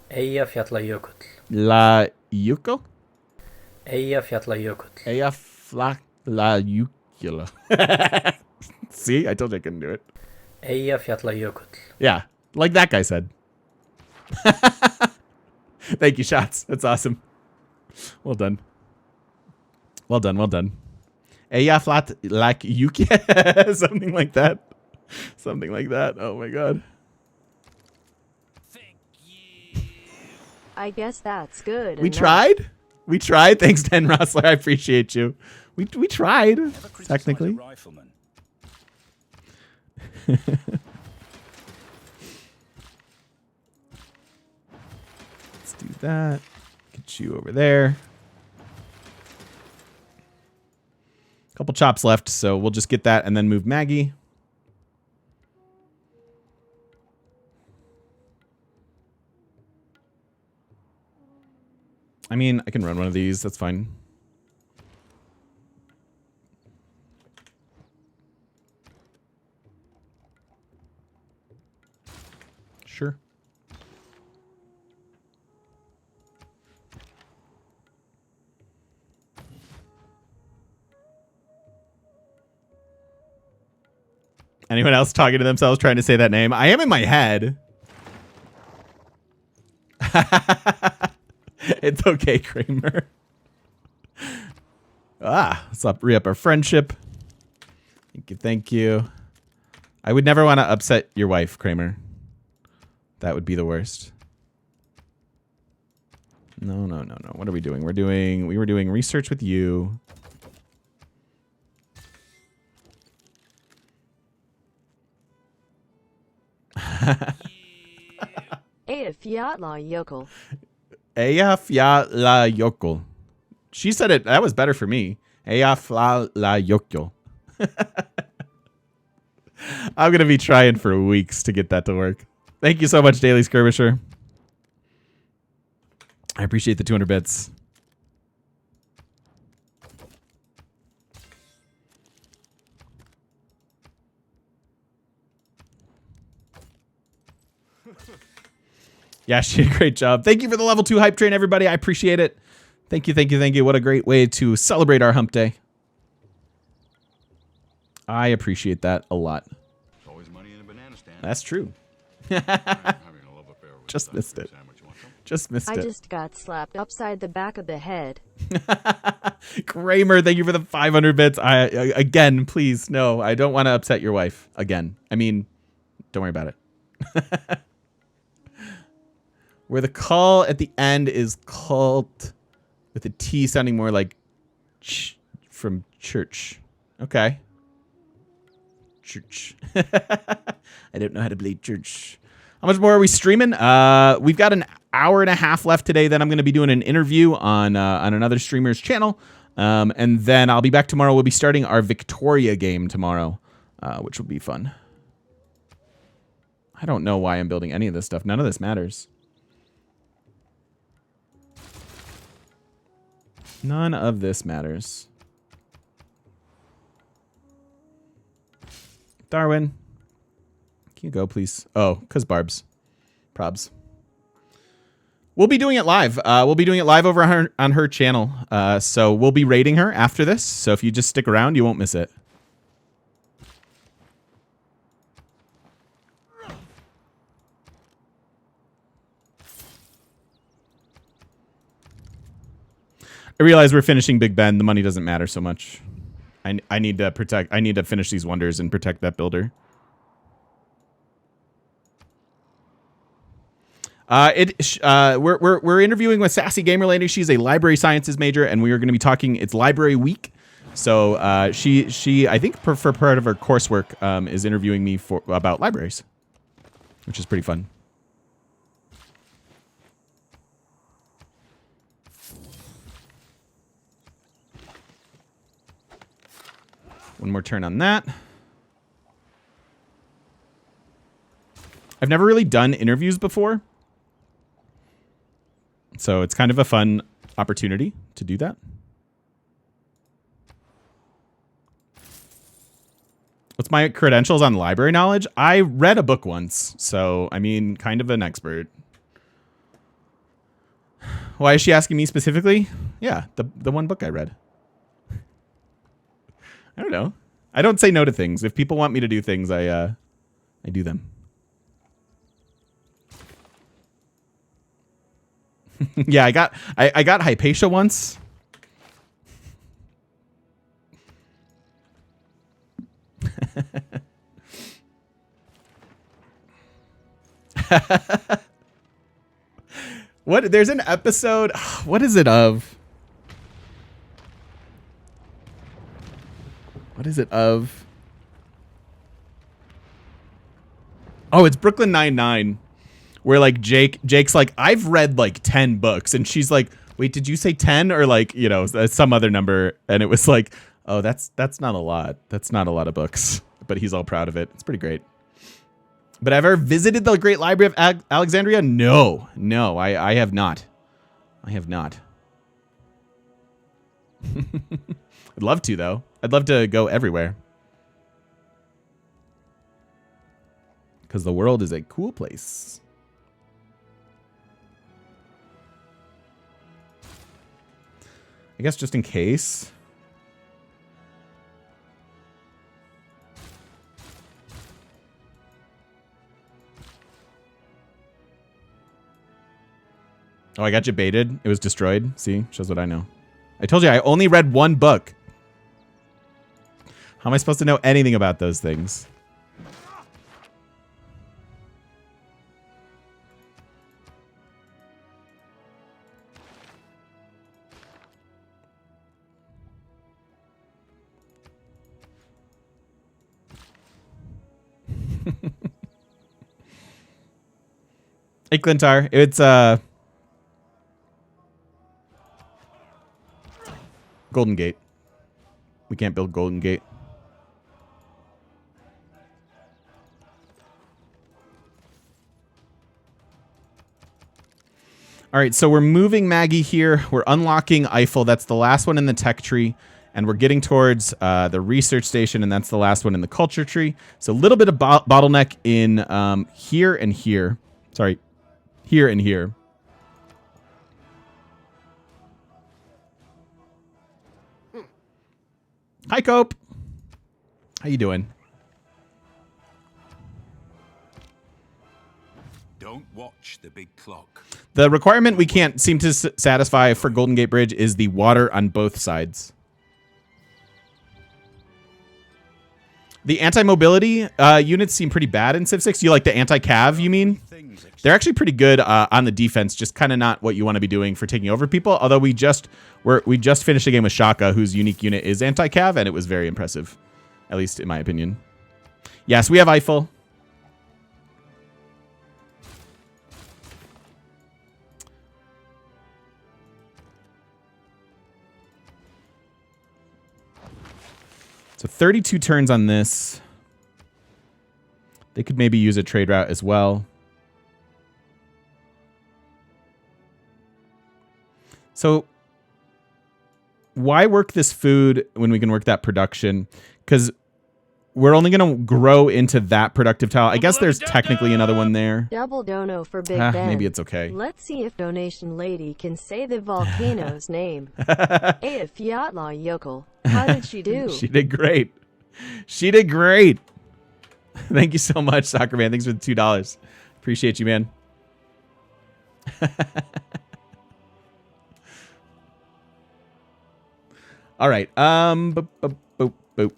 S4: Eyjafjallajökull.
S1: La Yuko?
S4: Eyjafjallajökull.
S1: Eyjafjallajökull. See, I told you I couldn't do it.
S4: Eyjafjallajökull.
S1: Yeah, like that guy said. Thank you, Shots. That's awesome. Well done. Well done, well done. Eyjaflat like Yuki. Something like that. Something like that. Oh my god.
S3: I guess that's good.
S1: We
S3: enough.
S1: tried? We tried. Thanks, Den Rossler. I appreciate you. We tried, technically. Let's do that. Get you over there. Couple chops left, so we'll just get that and then move Maggie. I mean, I can run one of these. That's fine. Sure. Anyone else talking to themselves trying to say that name? I am in my head. It's okay, Kramer. Let's re-up our friendship. Thank you, thank you. I would never want to upset your wife, Kramer. That would be the worst. No, no, no, no. What are we doing? We were doing research with you.
S3: Eyjafjallajökull.
S1: Eyjafjallajökull. She said it. That was better for me. Eyjafjallajökull. I'm going to be trying for weeks to get that to work. Thank you so much, Daily Skirmisher. I appreciate the 200 bits. Yeah, she did a great job. Thank you for the level 2 hype train, everybody. I appreciate it. Thank you, thank you, thank you. What a great way to celebrate our hump day. I appreciate that a lot.
S5: There's always money in a banana stand.
S1: That's true.
S5: I'm having a love affair with
S1: Just
S5: the
S1: missed it.
S5: sandwich. You want some?
S1: Just missed
S3: I
S1: it.
S3: just got slapped upside the back of the head.
S1: Kramer, thank you for the 500 bits. Again, please, no, I don't want to upset your wife again. I mean, don't worry about it. Where the call at the end is cult with a T sounding more like from church. Okay. Church. I don't know how to play church. How much more are we streaming? We've got an hour and a half left today. Then I'm going to be doing an interview on another streamer's channel. And then I'll be back tomorrow. We'll be starting our Victoria game tomorrow, which will be fun. I don't know why I'm building any of this stuff. None of this matters. None of this matters. Darwin. Can you go, please? Oh, because Barb's. Probs. We'll be doing it live. We'll be doing it live over on her channel. So we'll be rating her after this. So if you just stick around, you won't miss it. I realize we're finishing Big Ben. The money doesn't matter so much. I need to protect. I need to finish these wonders and protect that builder. We're interviewing with Sassy Gamer Lady. She's a library sciences major, and we are going to be talking. It's library week, so she I think for part of her coursework is interviewing me about libraries, which is pretty fun. One more turn on that. I've never really done interviews before, so it's kind of a fun opportunity to do that. What's my credentials on library knowledge? I read a book once, so I mean, kind of an expert. Why is she asking me specifically? Yeah, the one book I read. I don't know. I don't say no to things. If people want me to do things, I do them. Yeah, I got Hypatia once. What? There's an episode. What is it of? What is it of? Oh, it's Brooklyn Nine-Nine, where like Jake's like, I've read like 10 books, and she's like, wait, did you say 10 or like, you know, some other number? And it was like, oh, that's not a lot. That's not a lot of books, but he's all proud of it. It's pretty great. But have I ever visited the Great Library of Alexandria? No, I have not. I have not. I'd love to, though. I'd love to go everywhere. Because the world is a cool place. I guess just in case. Oh, I got you baited. It was destroyed. See? Shows what I know. I told you I only read one book. How am I supposed to know anything about those things? Hey, Clintar. It's Golden Gate. We can't build Golden Gate. All right, so we're moving Maggie here. We're unlocking Eiffel. That's the last one in the tech tree. And we're getting towards the research station, and that's the last one in the culture tree. So a little bit of bottleneck in here and here. Sorry, here and here. Hi, Cope. How you doing?
S2: Don't watch the big clock.
S1: The requirement we can't seem to satisfy for Golden Gate Bridge is the water on both sides. The anti-mobility units seem pretty bad in Civ 6. You like the anti-cav, you mean? They're actually pretty good on the defense, just kind of not what you want to be doing for taking over people. Although we just finished a game with Shaka, whose unique unit is anti-cav, and it was very impressive, at least in my opinion. Yes, we have Eiffel. So 32 turns on this. They could maybe use a trade route as well. So why work this food when we can work that production? Because we're only going to grow into that productive tile. I guess there's technically another one there.
S3: Double dono for Big Ben.
S1: Maybe it's okay.
S3: Let's see if Donation Lady can say the volcano's name. Aya Fiatla Yokel. How did she do?
S1: She did great. She did great. Thank you so much, Soccer Man. Thanks for the $2. Appreciate you, man. All right. Boop, boop, boop, boop.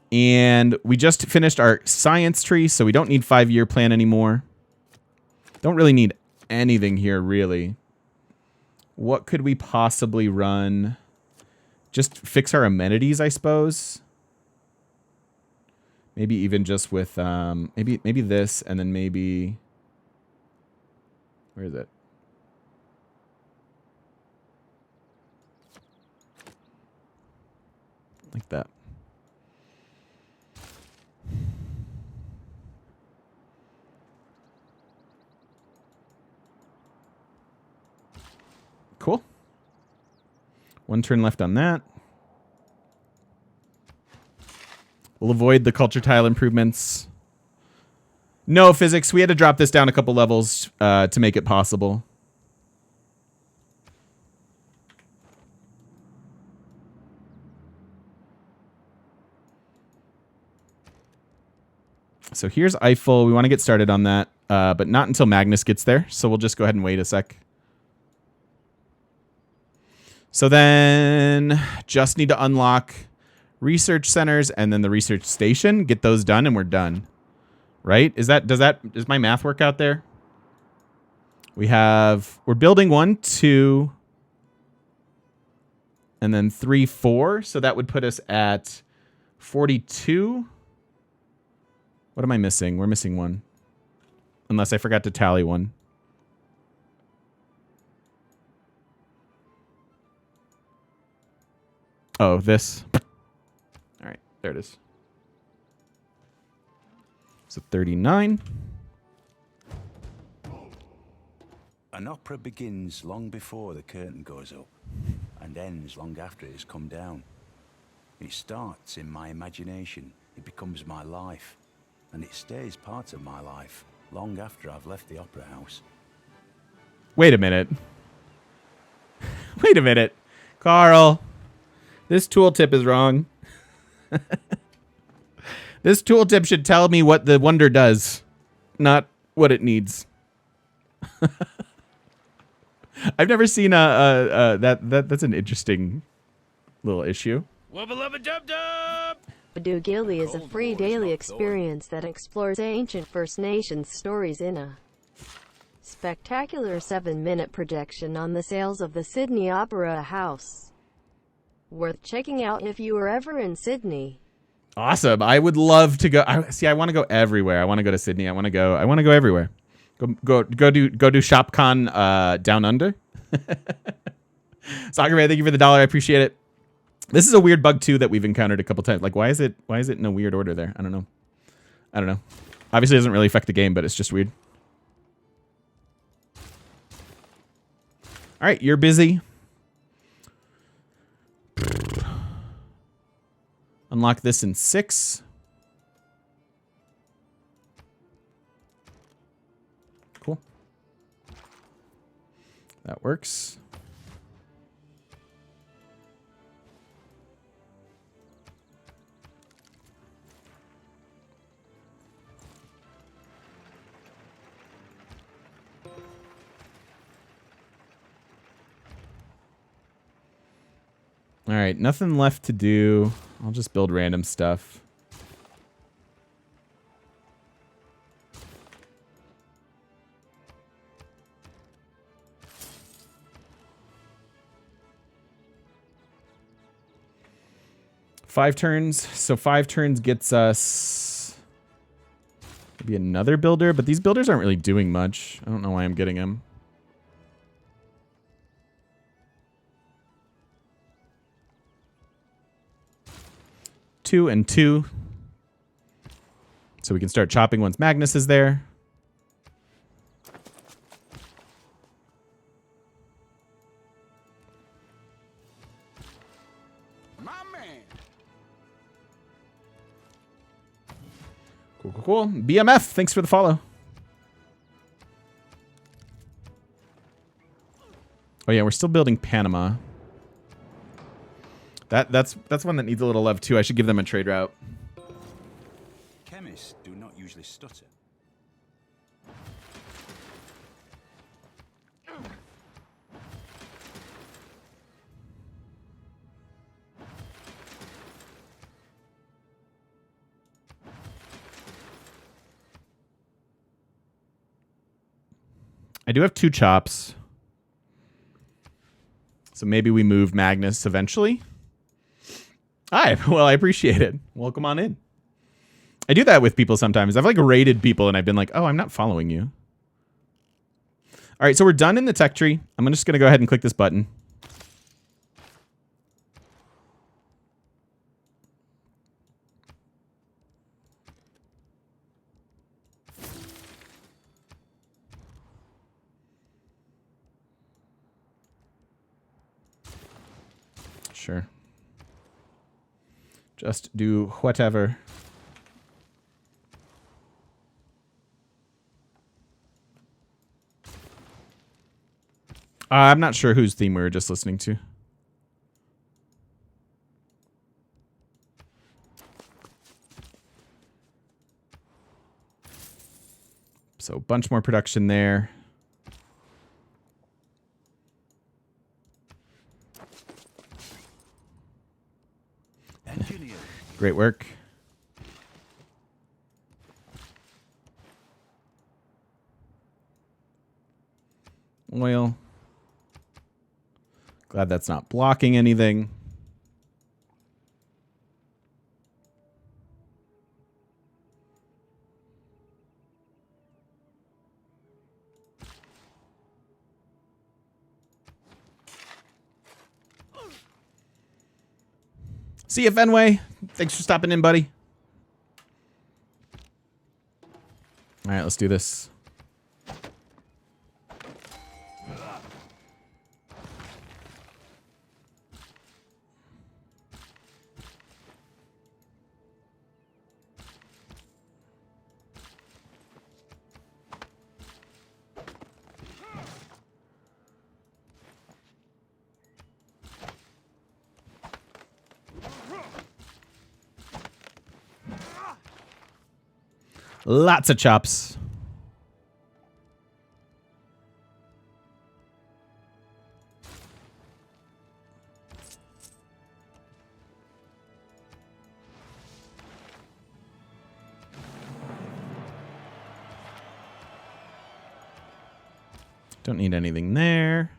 S1: And we just finished our science tree, so we don't need 5-year plan anymore. Don't really need anything here, really. What could we possibly run? Just fix our amenities, I suppose. Maybe even just with maybe this, and then maybe, where is it? Like that. Cool. 1 turn left on that. We'll avoid the culture tile improvements. No physics. We had to drop this down a couple levels to make it possible. So here's Eiffel. We want to get started on that, but not until Magnus gets there. So we'll just go ahead and wait a sec. So then just need to unlock research centers and then the research station. Get those done and we're done. Right? Does my math work out there? We're building 1, 2, and then 3, 4. So that would put us at 42. What am I missing? We're missing 1. Unless I forgot to tally 1. Oh, this. All right, there it is. So 39.
S2: An opera begins long before the curtain goes up and ends long after it has come down. It starts in my imagination, it becomes my life, and it stays part of my life long after I've left the opera house.
S1: Wait a minute. Wait a minute. Carl, this tooltip is wrong. This tooltip should tell me what the wonder does, not what it needs. I've never seen that's an interesting little issue.
S3: Badoo Gilly is a free daily experience that explores ancient First Nations stories in a spectacular 7-minute projection on the sales of the Sydney Opera House. Worth checking out if you are ever in Sydney.
S1: Awesome. I would love to go. I want to go everywhere. I want to go to Sydney. I want to go everywhere. Go do ShopCon down under. Soccer Man, thank you for the $1. I appreciate it. This is a weird bug too that we've encountered a couple times. Like, why is it in a weird order there? I don't know. Obviously, it doesn't really affect the game, but it's just weird. All right, you're busy. Unlock this in 6. Cool. That works. All right, nothing left to do. I'll just build random stuff. Five turns. So 5 turns gets us maybe another builder, but these builders aren't really doing much. I don't know why I'm getting them. Two and 2. So we can start chopping once Magnus is there.
S2: My man.
S1: Cool, cool, cool. BMF, thanks for the follow. Oh yeah, we're still building Panama. That's one that needs a little love too. I should give them a trade route.
S2: Chemists do not usually stutter.
S1: I do have 2 chops. So maybe we move Magnus eventually. Hi, well, I appreciate it. Welcome on in. I do that with people sometimes. I've like raided people and I've been like, oh, I'm not following you. All right, so we're done in the tech tree. I'm just going to go ahead and click this button. Sure. Just do whatever. I'm not sure whose theme we were just listening to. So a bunch more production there.
S2: Engineer.
S1: Great work. Oil. Glad that's not blocking anything. See you, Fenway. Thanks for stopping in, buddy. All right, let's do this. Lots of chops. Don't need anything there.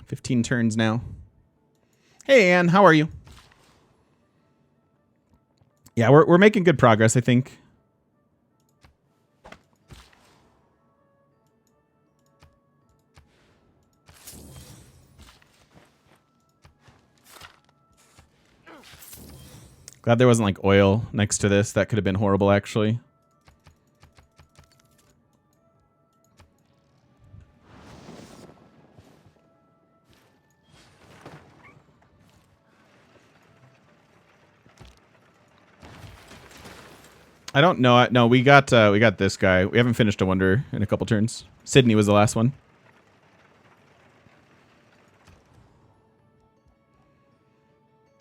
S1: $15 turns now. Hey, Ann, how are you? Yeah, we're making good progress, I think. Glad there wasn't like oil next to this. That could have been horrible, actually. I don't know. No, we got this guy. We haven't finished a wonder in a couple turns. Sydney was the last one.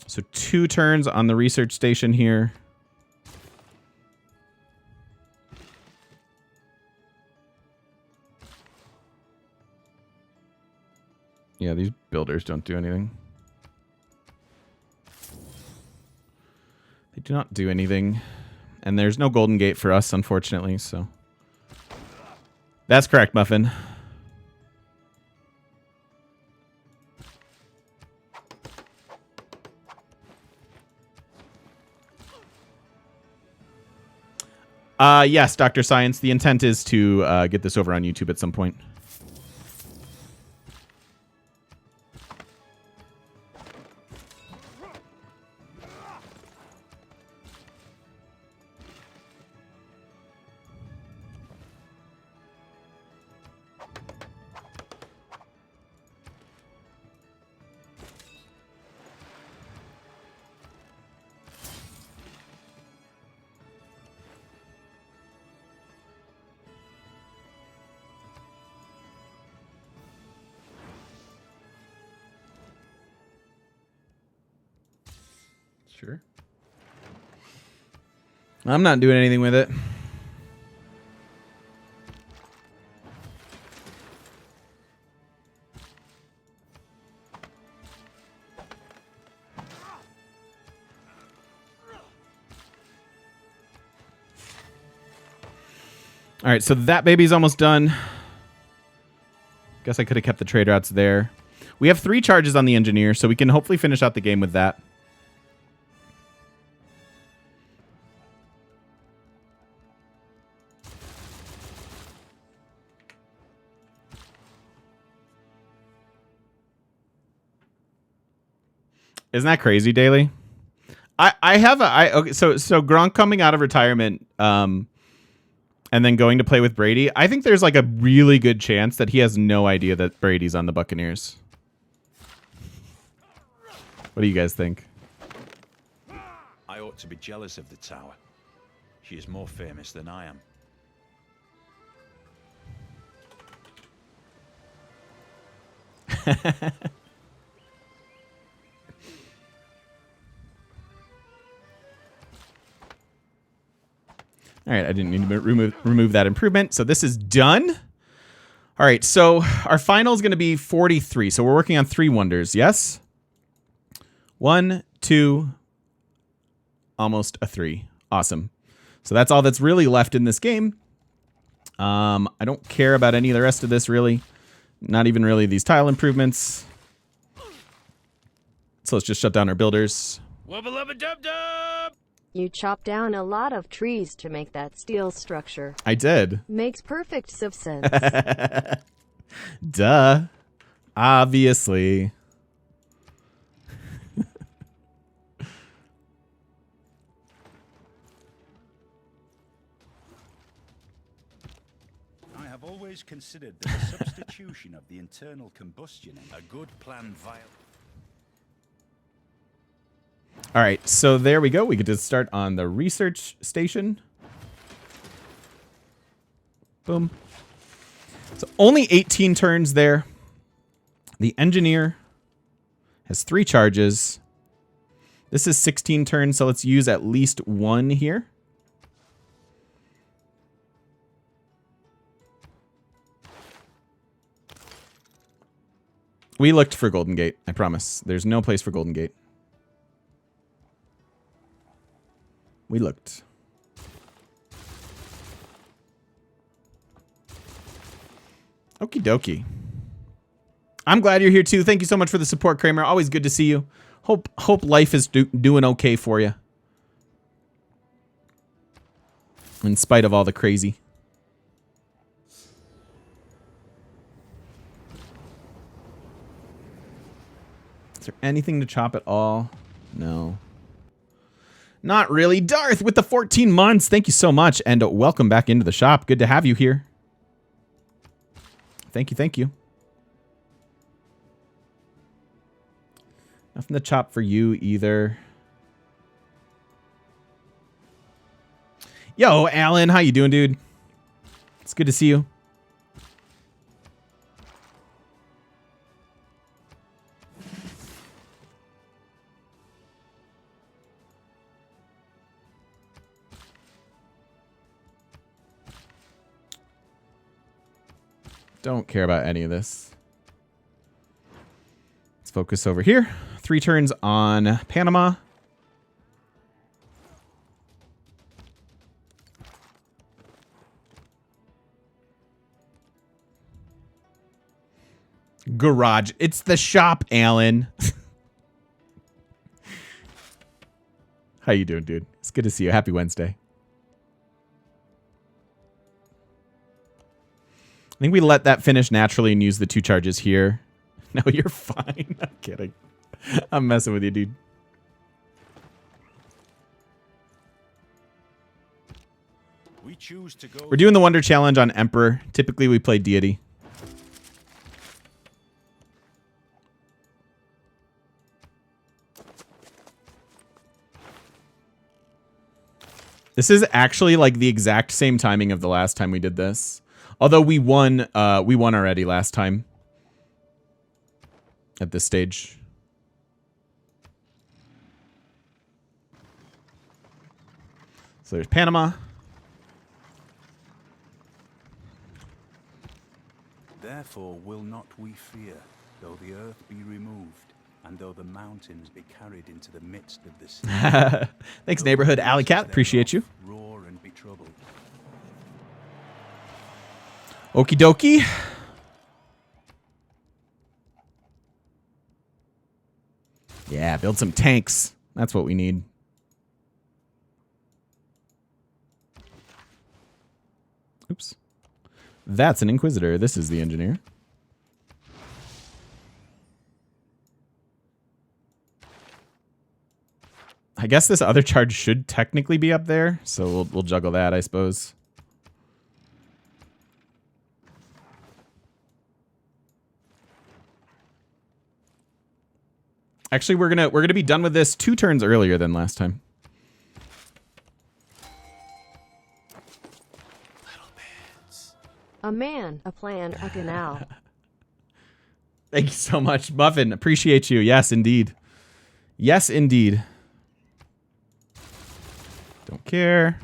S1: So 2 turns on the research station here. Yeah, these builders don't do anything. They do not do anything. And there's no golden gate for us, unfortunately, so. That's correct, Muffin. Yes, Dr. Science. The intent is to get this over on YouTube at some point. Sure. I'm not doing anything with it. All right, so that baby's almost done. Guess I could have kept the trade routes there. We have 3 charges on the engineer, so we can hopefully finish out the game with that. Isn't that crazy, Daily? Okay, so Gronk coming out of retirement and then going to play with Brady. I think there's like a really good chance that he has no idea that Brady's on the Buccaneers. What do you guys think?
S2: I ought to be jealous of the tower. She is more famous than I am.
S1: All right, I didn't need to remove that improvement. So this is done. All right, so our final is going to be 43. So we're working on 3 wonders, yes? 1, 2, almost a 3. Awesome. So that's all that's really left in this game. I don't care about any of the rest of this, really. Not even really these tile improvements. So let's just shut down our builders.
S2: Wubba-lubba-dub-dub!
S3: You chopped down a lot of trees to make that steel structure.
S1: I did.
S3: Makes perfect sense.
S1: Duh. Obviously.
S2: I have always considered that the substitution of the internal combustion in a good plan via...
S1: All right, so there we go. We get to start on the research station. Boom. So only 18 turns there. The engineer has 3 charges. This is 16 turns, so let's use at least 1 here. We looked for Golden Gate, I promise. There's no place for Golden Gate. We looked. Okie dokie. I'm glad you're here too. Thank you so much for the support, Kramer. Always good to see you. Hope life is doing okay for you. In spite of all the crazy. Is there anything to chop at all? No. Not really. Darth with the 14 months. Thank you so much. And welcome back into the shop. Good to have you here. Thank you. Thank you. Nothing to chop for you either. Yo, Alan. How you doing, dude? It's good to see you. Don't care about any of this. Let's focus over here. 3 turns on Panama. Garage. It's the shop, Alan. How you doing, dude? It's good to see you. Happy Wednesday. I think we let that finish naturally and use the 2 charges here. No, you're fine. I'm kidding. I'm messing with you, dude.
S2: We choose to go.
S1: We're doing the Wonder Challenge on Emperor. Typically, we play Deity. This is actually like the exact same timing of the last time we did this. Although we won already last time. At this stage. So there's Panama.
S2: Therefore will not we fear, though the earth be removed, and though the mountains be carried into the midst of the sea.
S1: Thanks, neighborhood Alley Cat. Appreciate you.
S2: Roar and be troubled.
S1: Okie dokie. Yeah, build some tanks. That's what we need. Oops. That's an Inquisitor. This is the Engineer. I guess this other charge should technically be up there, so we'll juggle that, I suppose. Actually, we're gonna be done with this 2 turns earlier than last time.
S3: A man, a plan, a canal.
S1: Thank you so much, Muffin. Appreciate you. Yes, indeed. Yes, indeed. Don't care.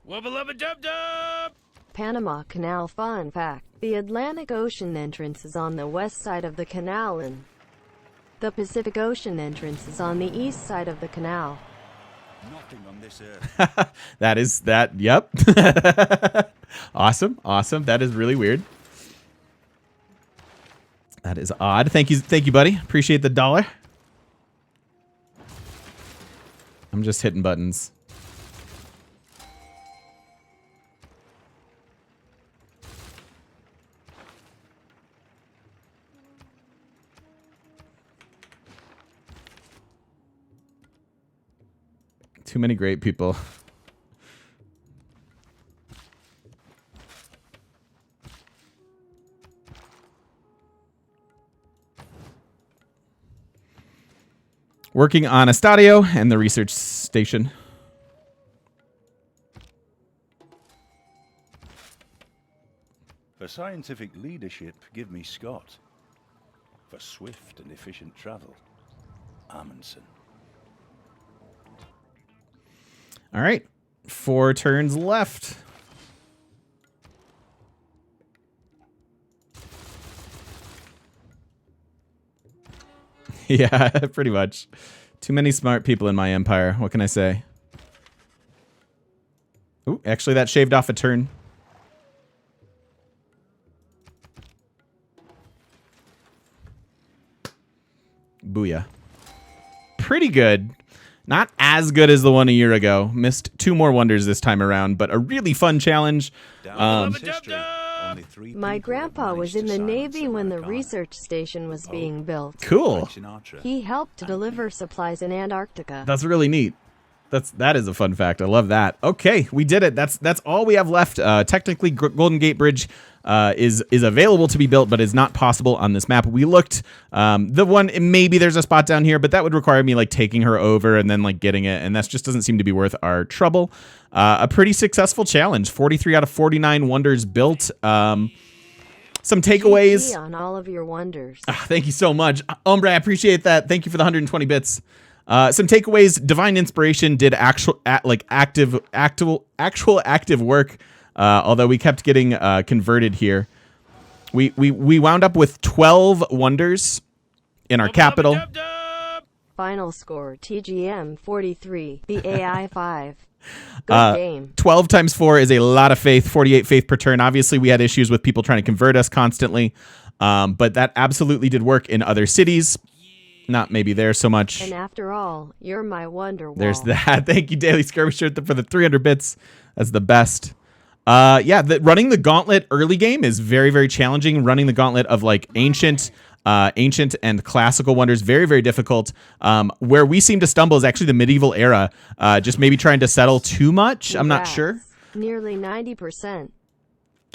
S6: Wubba lubba dub dub!
S3: Panama Canal fun fact. The Atlantic Ocean entrance is on the west side of the canal and the Pacific Ocean entrance is on the east side of the canal.
S2: Nothing on this earth.
S1: That is that. Yep. Awesome. Awesome. That is really weird. That is odd. Thank you, buddy. Appreciate the $1. I'm just hitting buttons. Too many great people. Working on Estadio and the research station.
S2: For scientific leadership, give me Scott. For swift and efficient travel, Amundsen.
S1: All right. 4 turns left. Yeah, pretty much. Too many smart people in my empire. What can I say? Ooh, actually, that shaved off a turn. Booyah. Pretty good. Not as good as the one a year ago. Missed 2 more wonders this time around, but a really fun challenge.
S3: My grandpa was in the Navy when the research station was being built.
S1: Cool.
S3: He helped to deliver supplies in Antarctica.
S1: That's really neat. That is a fun fact. I love that. Okay, we did it. That's all we have left. Technically, Golden Gate Bridge is available to be built, but is not possible on this map. We looked. The one, maybe there's a spot down here, but that would require me like taking her over and then like getting it, and that just doesn't seem to be worth our trouble. A pretty successful challenge. 43 out of 49 wonders built. Some takeaways
S3: GG on all of your wonders.
S1: Thank you so much, Ombre. I appreciate that. Thank you for the 120 bits. Some takeaways: Divine Inspiration did actual active work, although we kept getting converted here. We wound up with 12 wonders in our
S6: Wubba lubba
S1: capital.
S6: dub dub.
S3: Final score TGM 43, the AI 5. Good game.
S1: 12 times 4 is a lot of faith, 48 faith per turn. Obviously, we had issues with people trying to convert us constantly, but that absolutely did work in other cities. Not maybe there so much.
S3: And after all, you're my wonder wall.
S1: There's that. Thank you, Daily Skirmisher, for the 300 bits. That's the best. Yeah, running the gauntlet early game is very, very challenging. Running the gauntlet of like ancient and classical wonders, very, very difficult. Where we seem to stumble is actually the medieval era, just maybe trying to settle too much. I'm not sure.
S3: Nearly 90%.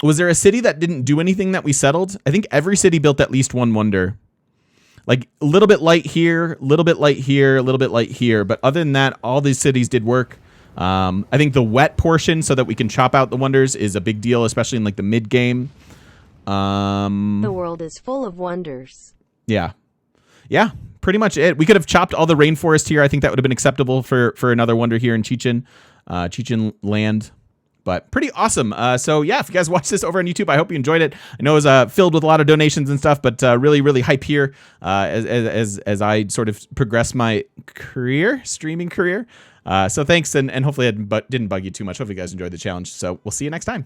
S1: Was there a city that didn't do anything that we settled? I think every city built at least one wonder. Like a little bit light here, a little bit light here, a little bit light here. But other than that, all these cities did work. I think the wet portion so that we can chop out the wonders is a big deal, especially in like the mid game.
S3: The world is full of wonders.
S1: Yeah, pretty much it. We could have chopped all the rainforest here. I think that would have been acceptable for another wonder here in Chechen land. But pretty awesome. So yeah, if you guys watch this over on YouTube, I hope you enjoyed it. I know it was filled with a lot of donations and stuff, but really, really hype here as I sort of progress my streaming career. So thanks, and hopefully it didn't bug you too much. Hopefully you guys enjoyed the challenge. So we'll see you next time.